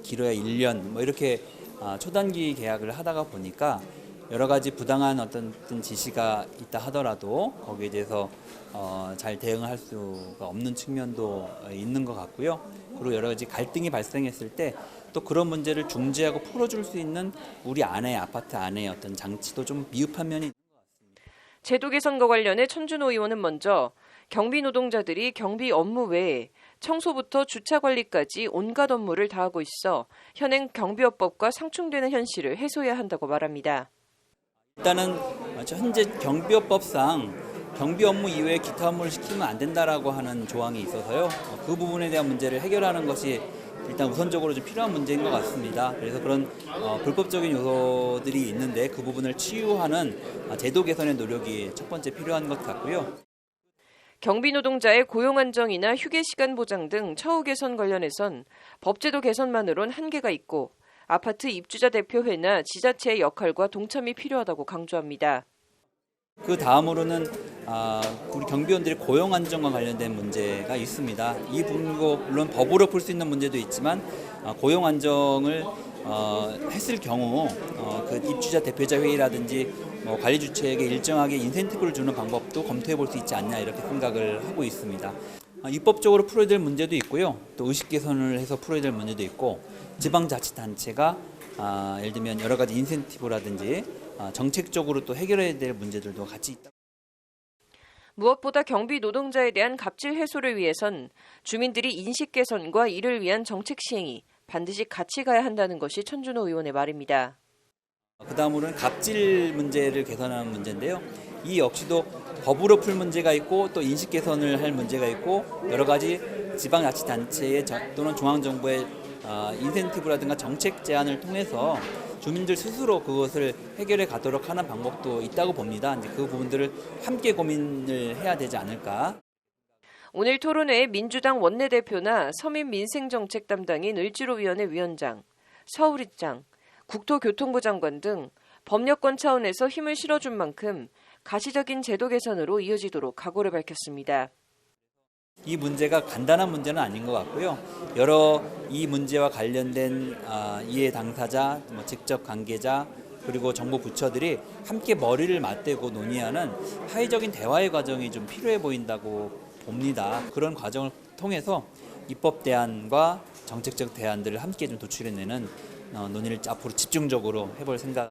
[SPEAKER 20] 길어야 1년, 뭐 이렇게 초단기 계약을 하다가 보니까 여러 가지 부당한 어떤 지시가 있다 하더라도 거기에 대해서 잘 대응할 수가 없는 측면도 있는 것 같고요. 그리고 여러 가지 갈등이 발생했을 때 또 그런 문제를 중재하고 풀어줄 수 있는 우리 안에 아파트 안에 어떤 장치도 좀 미흡한 면이 있는 것 같습니다.
[SPEAKER 1] 제도 개선과 관련해 천준호 의원은 먼저 경비 노동자들이 경비 업무 외에 청소부터 주차 관리까지 온갖 업무를 다하고 있어 현행 경비업법과 상충되는 현실을 해소해야 한다고 말합니다.
[SPEAKER 20] 일단은 현재 경비업법상 경비 업무 이외에 기타 업무를 시키면 안 된다라고 하는 조항이 있어서요. 그 부분에 대한 문제를 해결하는 것이 일단 우선적으로 좀 필요한 문제인 것 같습니다. 그래서 그런 불법적인 요소들이 있는데 그 부분을 치유하는 제도 개선의 노력이 첫 번째 필요한 것 같고요.
[SPEAKER 1] 경비 노동자의 고용 안정이나 휴게 시간 보장 등 처우 개선 관련해선 법제도 개선만으론 한계가 있고 아파트 입주자 대표회나 지자체의 역할과 동참이 필요하다고 강조합니다.
[SPEAKER 20] 그 다음으로는 우리 경비원들의 고용 안정과 관련된 문제가 있습니다. 이 부분도 물론 법으로 풀 수 있는 문제도 있지만 고용 안정을 했을 경우 그 입주자 대표자 회의라든지 뭐 관리 주체에게 일정하게 인센티브를 주는 방법도 검토해 볼 수 있지 않냐 이렇게 생각을 하고 있습니다. 입법적으로 풀어야 될 문제도 있고요. 또 의식 개선을 해서 풀어야 될 문제도 있고 지방자치단체가 예를 들면 여러 가지 인센티브라든지 정책적으로 또 해결해야 될 문제들도 같이 있다.
[SPEAKER 1] 무엇보다 경비 노동자에 대한 갑질 해소를 위해선 주민들이 인식 개선과 이를 위한 정책 시행이 반드시 같이 가야 한다는 것이 천준호 의원의 말입니다.
[SPEAKER 20] 그 다음으로는 갑질 문제를 개선하는 문제인데요. 이 역시도 법으로 풀 문제가 있고 또 인식 개선을 할 문제가 있고 여러 가지 지방자치단체의 또는 중앙정부의 인센티브라든가 정책 제안을 통해서 주민들 스스로 그것을 해결해 가도록 하는 방법도 있다고 봅니다. 이제 그 부분들을 함께 고민을 해야 되지 않을까.
[SPEAKER 1] 오늘 토론회에 민주당 원내대표나 서민민생정책 담당인 을지로위원회 위원장, 서울시장, 국토교통부 장관 등 법력권 차원에서 힘을 실어준 만큼 가시적인 제도 개선으로 이어지도록 각오를 밝혔습니다.
[SPEAKER 20] 이 문제가 간단한 문제는 아닌 것 같고요. 여러 이 문제와 관련된 이해 당사자, 직접 관계자 그리고 정부 부처들이 함께 머리를 맞대고 논의하는 하이적인 대화의 과정이 좀 필요해 보인다고 봅니다. 그런 과정을 통해서 입법 대안과 정책적 대안들을 함께 좀 도출해내는 논의를 앞으로 집중적으로 해볼 생각.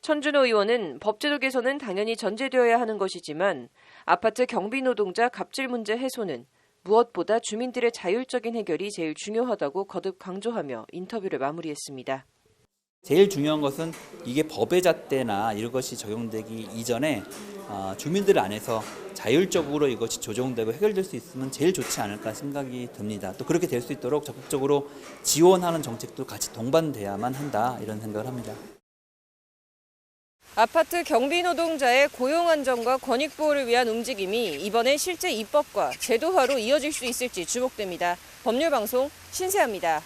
[SPEAKER 1] 천준호 의원은 법제도 개선은 당연히 전제되어야 하는 것이지만 아파트 경비 노동자 갑질 문제 해소는 무엇보다 주민들의 자율적인 해결이 제일 중요하다고 거듭 강조하며 인터뷰를 마무리했습니다.
[SPEAKER 20] 제일 중요한 것은 이게 법의 잣대나 이런 것이 적용되기 이전에 주민들 안에서 자율적으로 이것이 조정되고 해결될 수 있으면 제일 좋지 않을까 생각이 듭니다. 또 그렇게 될 수 있도록 적극적으로 지원하는 정책도 같이 동반돼야만 한다 이런 생각을 합니다.
[SPEAKER 1] 아파트 경비 노동자의 고용 안정과 권익 보호를 위한 움직임이 이번에 실제 입법과 제도화로 이어질 수 있을지 주목됩니다. 법률방송 신세아입니다.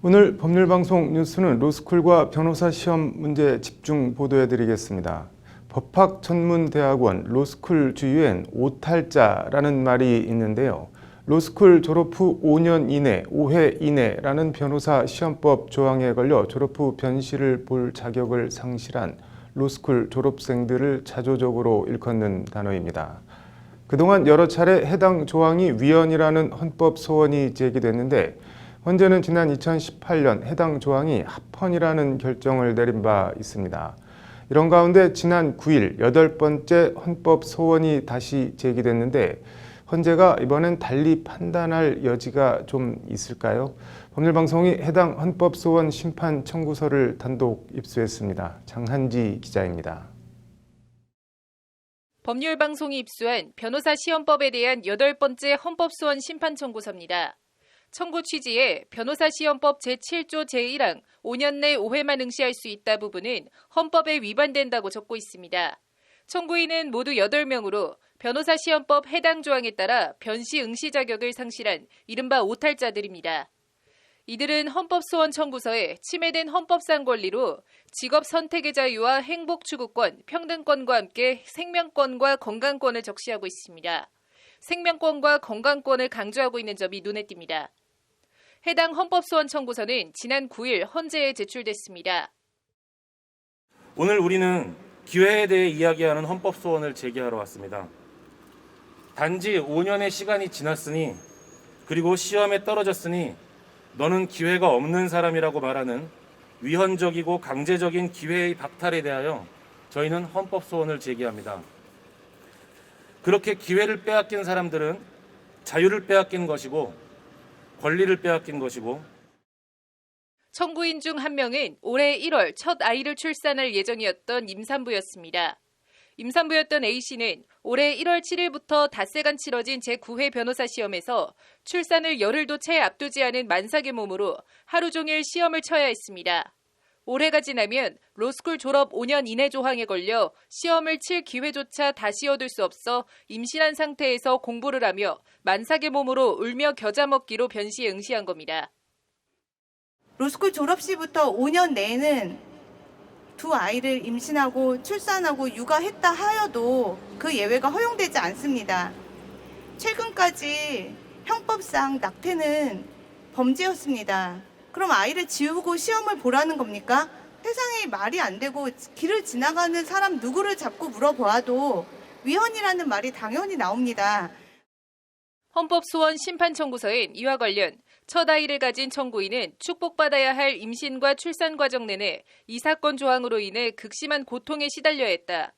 [SPEAKER 10] 오늘 법률방송 뉴스는 로스쿨과 변호사 시험 문제 집중 보도해드리겠습니다. 법학전문대학원 로스쿨 주위엔 오탈자라는 말이 있는데요. 로스쿨 졸업 후 5년 이내, 5회 이내라는 변호사 시험법 조항에 걸려 졸업 후 변실을 볼 자격을 상실한 로스쿨 졸업생들을 자조적으로 일컫는 단어입니다. 그동안 여러 차례 해당 조항이 위헌이라는 헌법 소원이 제기됐는데 헌재는 지난 2018년 해당 조항이 합헌이라는 결정을 내린 바 있습니다. 이런 가운데 지난 9일 8번째 헌법 소원이 다시 제기됐는데 헌재가 이번엔 달리 판단할 여지가 좀 있을까요? 법률방송이 해당 헌법소원 심판 청구서를 단독 입수했습니다. 장한지 기자입니다.
[SPEAKER 7] 법률방송이 입수한 변호사 시험법에 대한 8번째 헌법소원 심판 청구서입니다. 청구 취지에 변호사 시험법 제7조 제1항 5년 내 5회만 응시할 수 있다 부분은 헌법에 위반된다고 적고 있습니다. 청구인은 모두 8명으로 변호사 시험법 해당 조항에 따라 변시 응시 자격을 상실한 이른바 오탈자들입니다. 이들은 헌법소원 청구서에 침해된 헌법상 권리로 직업 선택의 자유와 행복 추구권, 평등권과 함께 생명권과 건강권을 적시하고 있습니다. 생명권과 건강권을 강조하고 있는 점이 눈에 띕니다. 해당 헌법소원 청구서는 지난 9일 헌재에 제출됐습니다.
[SPEAKER 21] 오늘 우리는 기회에 대해 이야기하는 헌법소원을 제기하러 왔습니다. 단지 5년의 시간이 지났으니 그리고 시험에 떨어졌으니 너는 기회가 없는 사람이라고 말하는 위헌적이고 강제적인 기회의 박탈에 대하여 저희는 헌법소원을 제기합니다. 그렇게 기회를 빼앗긴 사람들은 자유를 빼앗긴 것이고 권리를 빼앗긴 것이고
[SPEAKER 7] 청구인 중 한 명은 올해 1월 첫 아이를 출산할 예정이었던 임산부였습니다. 임산부였던 A씨는 올해 1월 7일부터 닷새간 치러진 제9회 변호사 시험에서 출산을 열흘도 채 앞두지 않은 만삭의 몸으로 하루 종일 시험을 쳐야 했습니다. 올해가 지나면 로스쿨 졸업 5년 이내 조항에 걸려 시험을 칠 기회조차 다시 얻을 수 없어 임신한 상태에서 공부를 하며 만삭의 몸으로 울며 겨자 먹기로 변시에 응시한 겁니다.
[SPEAKER 22] 로스쿨 졸업 시부터 5년 내에는 두 아이를 임신하고 출산하고 육아했다 하여도 그 예외가 허용되지 않습니다. 최근까지 형법상 낙태는 범죄였습니다. 그럼 아이를 지우고 시험을 보라는 겁니까? 세상에 말이 안 되고 길을 지나가는 사람 누구를 잡고 물어보아도 위헌이라는 말이 당연히 나옵니다.
[SPEAKER 7] 헌법소원 심판 청구서엔 이와 관련 첫 아이를 가진 청구인은 축복받아야 할 임신과 출산 과정 내내 이 사건 조항으로 인해 극심한 고통에 시달려야 했다.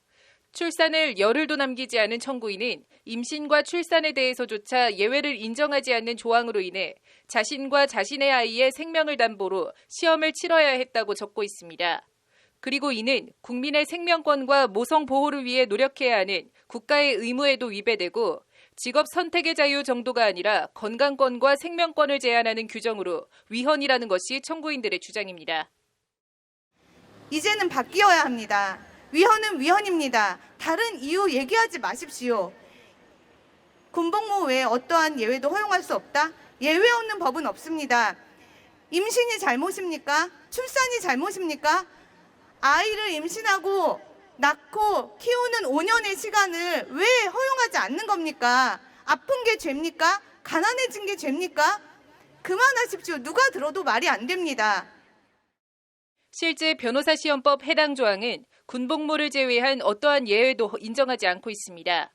[SPEAKER 7] 출산을 열흘도 남기지 않은 청구인은 임신과 출산에 대해서조차 예외를 인정하지 않는 조항으로 인해 자신과 자신의 아이의 생명을 담보로 시험을 치러야 했다고 적고 있습니다. 그리고 이는 국민의 생명권과 모성 보호를 위해 노력해야 하는 국가의 의무에도 위배되고 직업 선택의 자유 정도가 아니라 건강권과 생명권을 제한하는 규정으로 위헌이라는 것이 청구인들의 주장입니다.
[SPEAKER 22] 이제는 바뀌어야 합니다. 위헌은 위헌입니다. 다른 이유 얘기하지 마십시오. 군복무 외에 어떠한 예외도 허용할 수 없다? 예외 없는 법은 없습니다. 임신이 잘못입니까? 출산이 잘못입니까? 아이를 임신하고 낳고 키우는 5년의 시간을 왜 허용하지 않는 겁니까? 아픈 게 죄입니까? 가난해진 게 죄입니까? 그만하십시오. 누가 들어도 말이 안 됩니다.
[SPEAKER 7] 실제 변호사 시험법 해당 조항은 군복무를 제외한 어떠한 예외도 인정하지 않고 있습니다.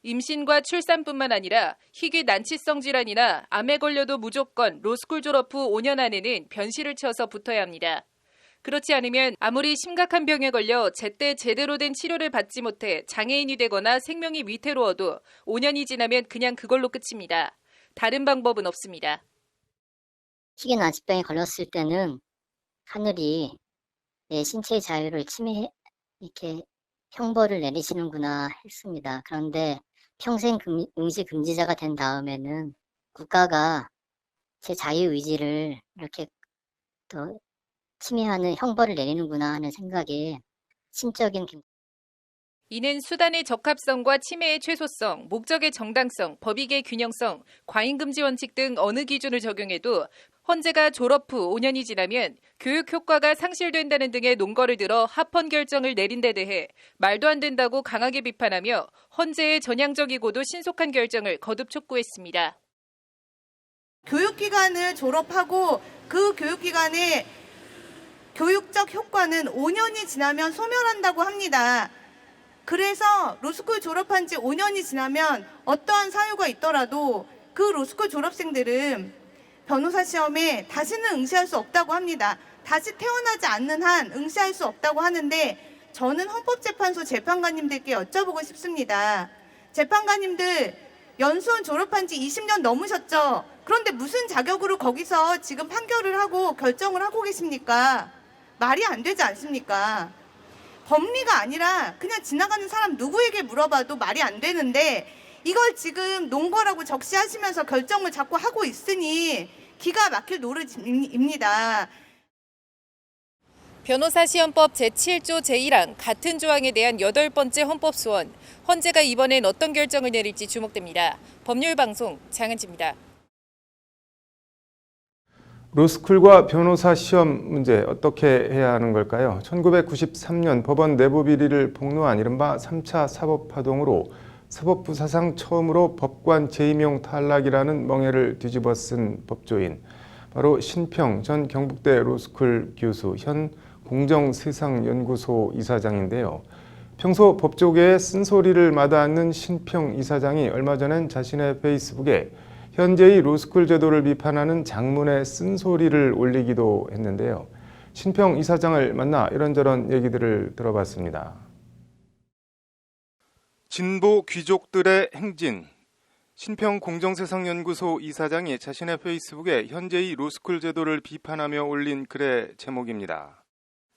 [SPEAKER 7] 임신과 출산뿐만 아니라 희귀 난치성 질환이나 암에 걸려도 무조건 로스쿨 졸업 후 5년 안에는 변시를 쳐서 붙어야 합니다. 그렇지 않으면 아무리 심각한 병에 걸려 제때 제대로 된 치료를 받지 못해 장애인이 되거나 생명이 위태로워도 5년이 지나면 그냥 그걸로 끝입니다. 다른 방법은 없습니다.
[SPEAKER 23] 희귀 난치병에 걸렸을 때는 하늘이 내 신체의 자유를 침해 이렇게 형벌을 내리시는구나 했습니다. 그런데 평생 응시 금지자가 된 다음에는 국가가 제 자유의지를 이렇게 더 침해하는 형벌을 내리는구나 하는 생각에 심적인
[SPEAKER 7] 이는 수단의 적합성과 침해의 최소성, 목적의 정당성, 법익의 균형성, 과잉금지 원칙 등 어느 기준을 적용해도 헌재가 졸업 후 5년이 지나면 교육 효과가 상실된다는 등의 논거를 들어 합헌 결정을 내린 데 대해 말도 안 된다고 강하게 비판하며 헌재의 전향적이고도 신속한 결정을 거듭 촉구했습니다.
[SPEAKER 22] 교육기간을 졸업하고 그 교육기간에 교육적 효과는 5년이 지나면 소멸한다고 합니다. 그래서 로스쿨 졸업한 지 5년이 지나면 어떠한 사유가 있더라도 그 로스쿨 졸업생들은 변호사 시험에 다시는 응시할 수 없다고 합니다. 다시 태어나지 않는 한 응시할 수 없다고 하는데 저는 헌법재판소 재판관님들께 여쭤보고 싶습니다. 재판관님들 연수원 졸업한 지 20년 넘으셨죠? 그런데 무슨 자격으로 거기서 지금 판결을 하고 결정을 하고 계십니까? 말이 안 되지 않습니까? 법리가 아니라 그냥 지나가는 사람 누구에게 물어봐도 말이 안 되는데 이걸 지금 논거라고 적시하시면서 결정을 자꾸 하고 있으니 기가 막힐 노릇입니다.
[SPEAKER 7] 변호사 시험법 제7조 제1항 같은 조항에 대한 8번째 헌법소원. 헌재가 이번엔 어떤 결정을 내릴지 주목됩니다. 법률방송 장은지입니다.
[SPEAKER 10] 로스쿨과 변호사 시험 문제 어떻게 해야 하는 걸까요? 1993년 법원 내부 비리를 폭로한 이른바 3차 사법파동으로 사법부 사상 처음으로 법관 재임용 탈락이라는 멍해를 뒤집어 쓴 법조인, 바로 신평 전 경북대 로스쿨 교수, 현 공정세상연구소 이사장인데요. 평소 법조계의 쓴소리를 마다않는 신평 이사장이 얼마 전엔 자신의 페이스북에 현재의 로스쿨 제도를 비판하는 장문의 쓴소리를 올리기도 했는데요. 신평 이사장을 만나 이런저런 얘기들을 들어봤습니다. 진보 귀족들의 행진. 신평 공정세상연구소 이사장이 자신의 페이스북에 현재의 로스쿨 제도를 비판하며 올린 글의 제목입니다.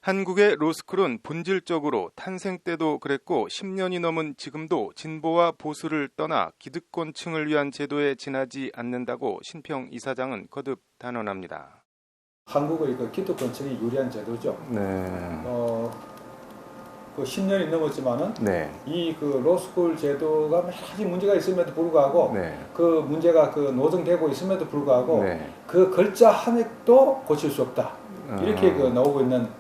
[SPEAKER 10] 한국의 로스쿨은 본질적으로 탄생 때도 그랬고 10년이 넘은 지금도 진보와 보수를 떠나 기득권층을 위한 제도에 지나지 않는다고 신평 이사장은 거듭 단언합니다.
[SPEAKER 2] 한국의 그 기득권층이 유리한 제도죠.
[SPEAKER 10] 네.
[SPEAKER 2] 그 10년이 넘었지만은
[SPEAKER 10] 네.
[SPEAKER 2] 이 그 로스쿨 제도가 여러 가지 문제가 있음에도 불구하고
[SPEAKER 10] 네.
[SPEAKER 2] 그 문제가 그 노정되고 있음에도 불구하고
[SPEAKER 10] 네.
[SPEAKER 2] 그 글자 한 획도 고칠 수 없다. 이렇게 그 나오고 있는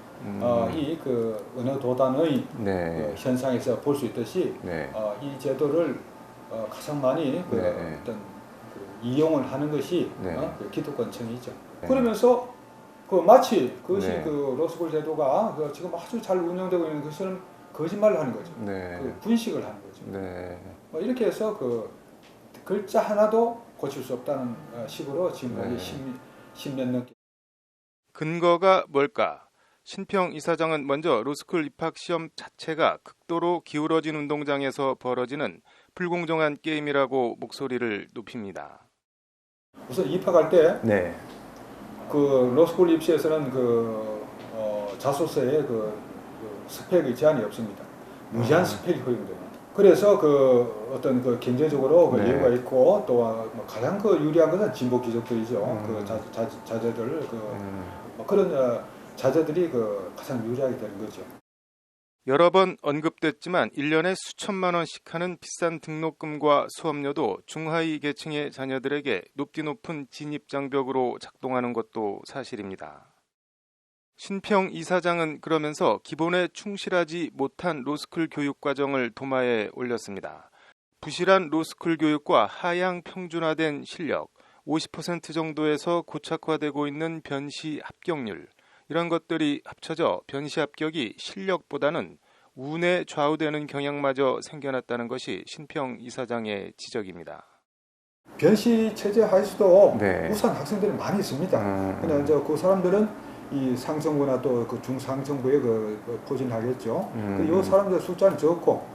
[SPEAKER 2] 이 그 언어 도단의
[SPEAKER 10] 네.
[SPEAKER 2] 그 현상에서 볼 수 있듯이
[SPEAKER 10] 네.
[SPEAKER 2] 이 제도를 가장 많이 그
[SPEAKER 10] 네.
[SPEAKER 2] 어떤 그 이용을 하는 것이
[SPEAKER 10] 네.
[SPEAKER 2] 그 기득권층이죠.
[SPEAKER 10] 네.
[SPEAKER 2] 그러면서 그 마치 그것이
[SPEAKER 10] 네.
[SPEAKER 2] 그 로스쿨 제도가 그 지금 아주 잘 운영되고 있는 것처럼 거짓말을 하는 거죠.
[SPEAKER 10] 네.
[SPEAKER 2] 그 분식을 하는 거죠.
[SPEAKER 10] 네.
[SPEAKER 2] 뭐 이렇게 해서 그 글자 하나도 고칠 수 없다는 식으로 지금까지
[SPEAKER 10] 네.
[SPEAKER 2] 10년 넘게.
[SPEAKER 10] 근거가 뭘까? 신평 이사장은 먼저 로스쿨 입학 시험 자체가 극도로 기울어진 운동장에서 벌어지는 불공정한 게임이라고 목소리를 높입니다.
[SPEAKER 2] 우선 입학할 때
[SPEAKER 10] 네.
[SPEAKER 2] 그 로스쿨 입시에서는 그 자소서에 그 스펙의 제한이 없습니다. 무제한 스펙이 허용됩니다. 그래서 그 어떤 그 경제적으로 그
[SPEAKER 10] 네.
[SPEAKER 2] 여유가 있고 또 뭐 가장 그 유리한 것은 진보 귀족들이죠. 그 자제들 뭐 그런 자제들이 그 가장 유리하게 되는 거죠.
[SPEAKER 10] 여러 번 언급됐지만 1년에 수천만 원씩 하는 비싼 등록금과 수업료도 중하위 계층의 자녀들에게 높디 높은 진입장벽으로 작동하는 것도 사실입니다. 신평 이사장은 그러면서 기본에 충실하지 못한 로스쿨 교육 과정을 도마에 올렸습니다. 부실한 로스쿨 교육과 하향 평준화된 실력, 50% 정도에서 고착화되고 있는 변시 합격률, 이런 것들이 합쳐져 변시 합격이 실력보다는 운에 좌우되는 경향마저 생겨났다는 것이 신평 이사장의 지적입니다.
[SPEAKER 2] 변시 체제 하에서도
[SPEAKER 10] 네.
[SPEAKER 2] 우수한 학생들이 많이 있습니다. 그냥 이제 그 사람들은 이 상층부나 또 그 중상층부에 그 포진하겠죠. 이 사람들 숫자는 적고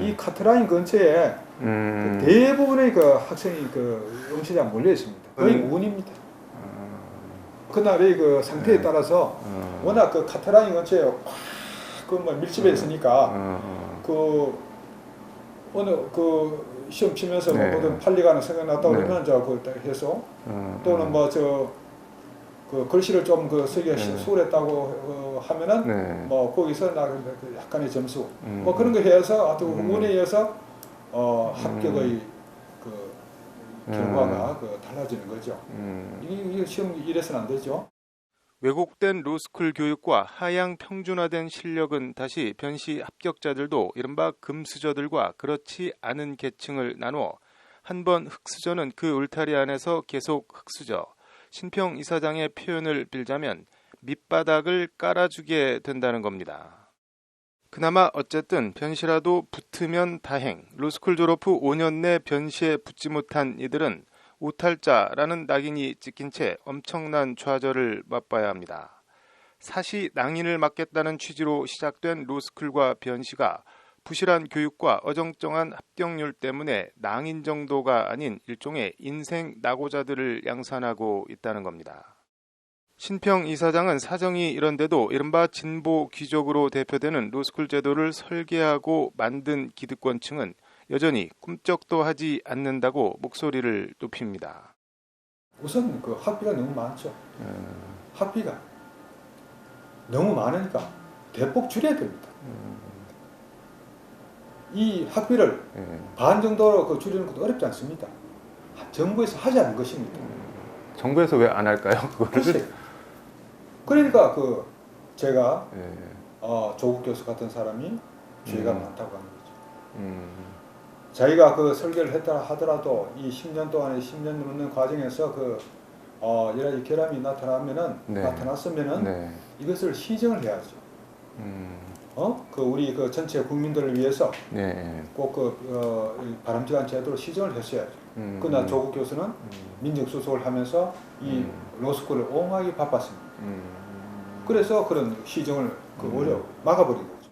[SPEAKER 2] 이 카트라인 근처에 그 대부분의 그 학생이 그 응시자 몰려 있습니다. 거의 운입니다. 그날의 그 상태에 따라서 워낙 그 카트라인 근처에 확그뭐 밀집해 있으니까 그 어느 그 시험 치면서
[SPEAKER 10] 네.
[SPEAKER 2] 뭐 모든 판리가는 생각났다
[SPEAKER 10] 네.
[SPEAKER 2] 그러면 저 그 해서 또는 뭐 저 그 글씨를 좀 그 쓰기가 수월했다고 하면은
[SPEAKER 10] 네.
[SPEAKER 2] 뭐 거기서 나 약간의 점수 뭐 그런 거 해서 아주 운에 의해서 합격의 그 결과가 그 달라지는 거죠. 이게 시험 이래서는 안 되죠.
[SPEAKER 10] 왜곡된 로스쿨 교육과 하향 평준화된 실력은 다시 변시 합격자들도 이른바 금수저들과 그렇지 않은 계층을 나누어 한 번 흑수저는 그 울타리 안에서 계속 흑수저, 신평 이사장의 표현을 빌자면 밑바닥을 깔아주게 된다는 겁니다. 그나마 어쨌든 변시라도 붙으면 다행, 로스쿨 졸업 후 5년 내 변시에 붙지 못한 이들은 오탈자라는 낙인이 찍힌 채 엄청난 좌절을 맛봐야 합니다. 사시 낭인을 막겠다는 취지로 시작된 로스쿨과 변시가 부실한 교육과 어정쩡한 합격률 때문에 낭인 정도가 아닌 일종의 인생 낙오자들을 양산하고 있다는 겁니다. 신평 이사장은 사정이 이런데도 이른바 진보 귀족으로 대표되는 로스쿨 제도를 설계하고 만든 기득권층은 여전히 꿈쩍도 하지 않는다고 목소리를 높입니다.
[SPEAKER 2] 우선 그 학비가 너무 많죠. 학비가 너무 많으니까 대폭 줄여야 됩니다. 이 학비를 반 정도로 그 줄이는 것도 어렵지 않습니다. 정부에서 하지 않은 것입니다.
[SPEAKER 10] 정부에서 왜 안 할까요? 그거를?
[SPEAKER 2] 그러니까 그 제가 조국 교수 같은 사람이 죄가 많다고 하는 거죠. 자기가 그 설계를 했다 하더라도 이 10년 동안에 10년 넘는 과정에서 그 여러 가지 결함이 나타났으면은 이것을 시정을 해야죠. 그 우리 그 전체 국민들을 위해서 꼭 그 바람직한 제도로 시정을 했어야죠. 그러나 조국 교수는 민정수석을 하면서 이 로스쿨을 옹호하기 바빴습니다. 그래서 그런 시정을 오히려 막아버린 거죠.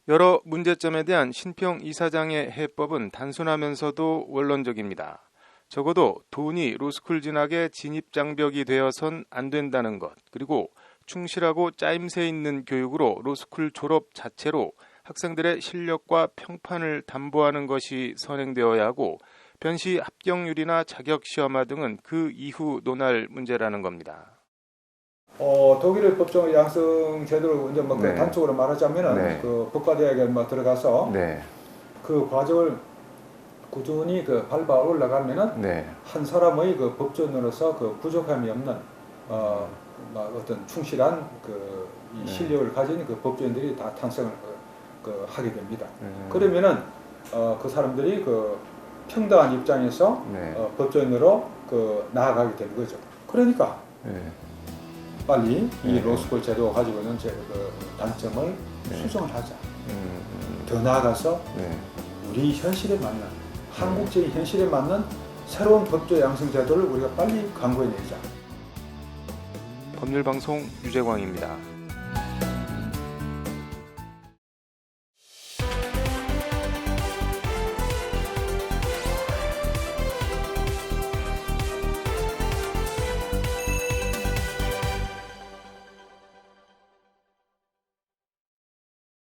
[SPEAKER 10] 여러 문제점에 대한 신평 이사장의 해법은 단순하면서도 원론적입니다. 적어도 돈이 로스쿨 진학의 진입장벽이 되어선 안 된다는 것, 그리고 충실하고 짜임새 있는 교육으로 로스쿨 졸업 자체로 학생들의 실력과 평판을 담보하는 것이 선행되어야 하고 변시 합격률이나 자격시험화 등은 그 이후 논할 문제라는 겁니다.
[SPEAKER 2] 독일의 법정 양성 제도를 이제 뭐 단적으로 말하자면은 그 법과대학에 들어가서 그 과정을 꾸준히 그 밟아 올라가면은 한 사람의 그 법전으로서 그 부족함이 없는 어떤 충실한 그 이 실력을 가진 그 법조인들이 다 탄생을 하게 됩니다. 그러면은 그 사람들이 그 평등한 입장에서 법조인으로 그 나아가게 되는 거죠. 그러니까 빨리 이 로스쿨 제도가 가지고 있는 그 단점을 수정을 하자. 더 나아가서 우리 현실에 맞는 한국적인 현실에 맞는 새로운 법조 양성 제도를 우리가 빨리 강구해내자.
[SPEAKER 10] 법률방송 유재광입니다.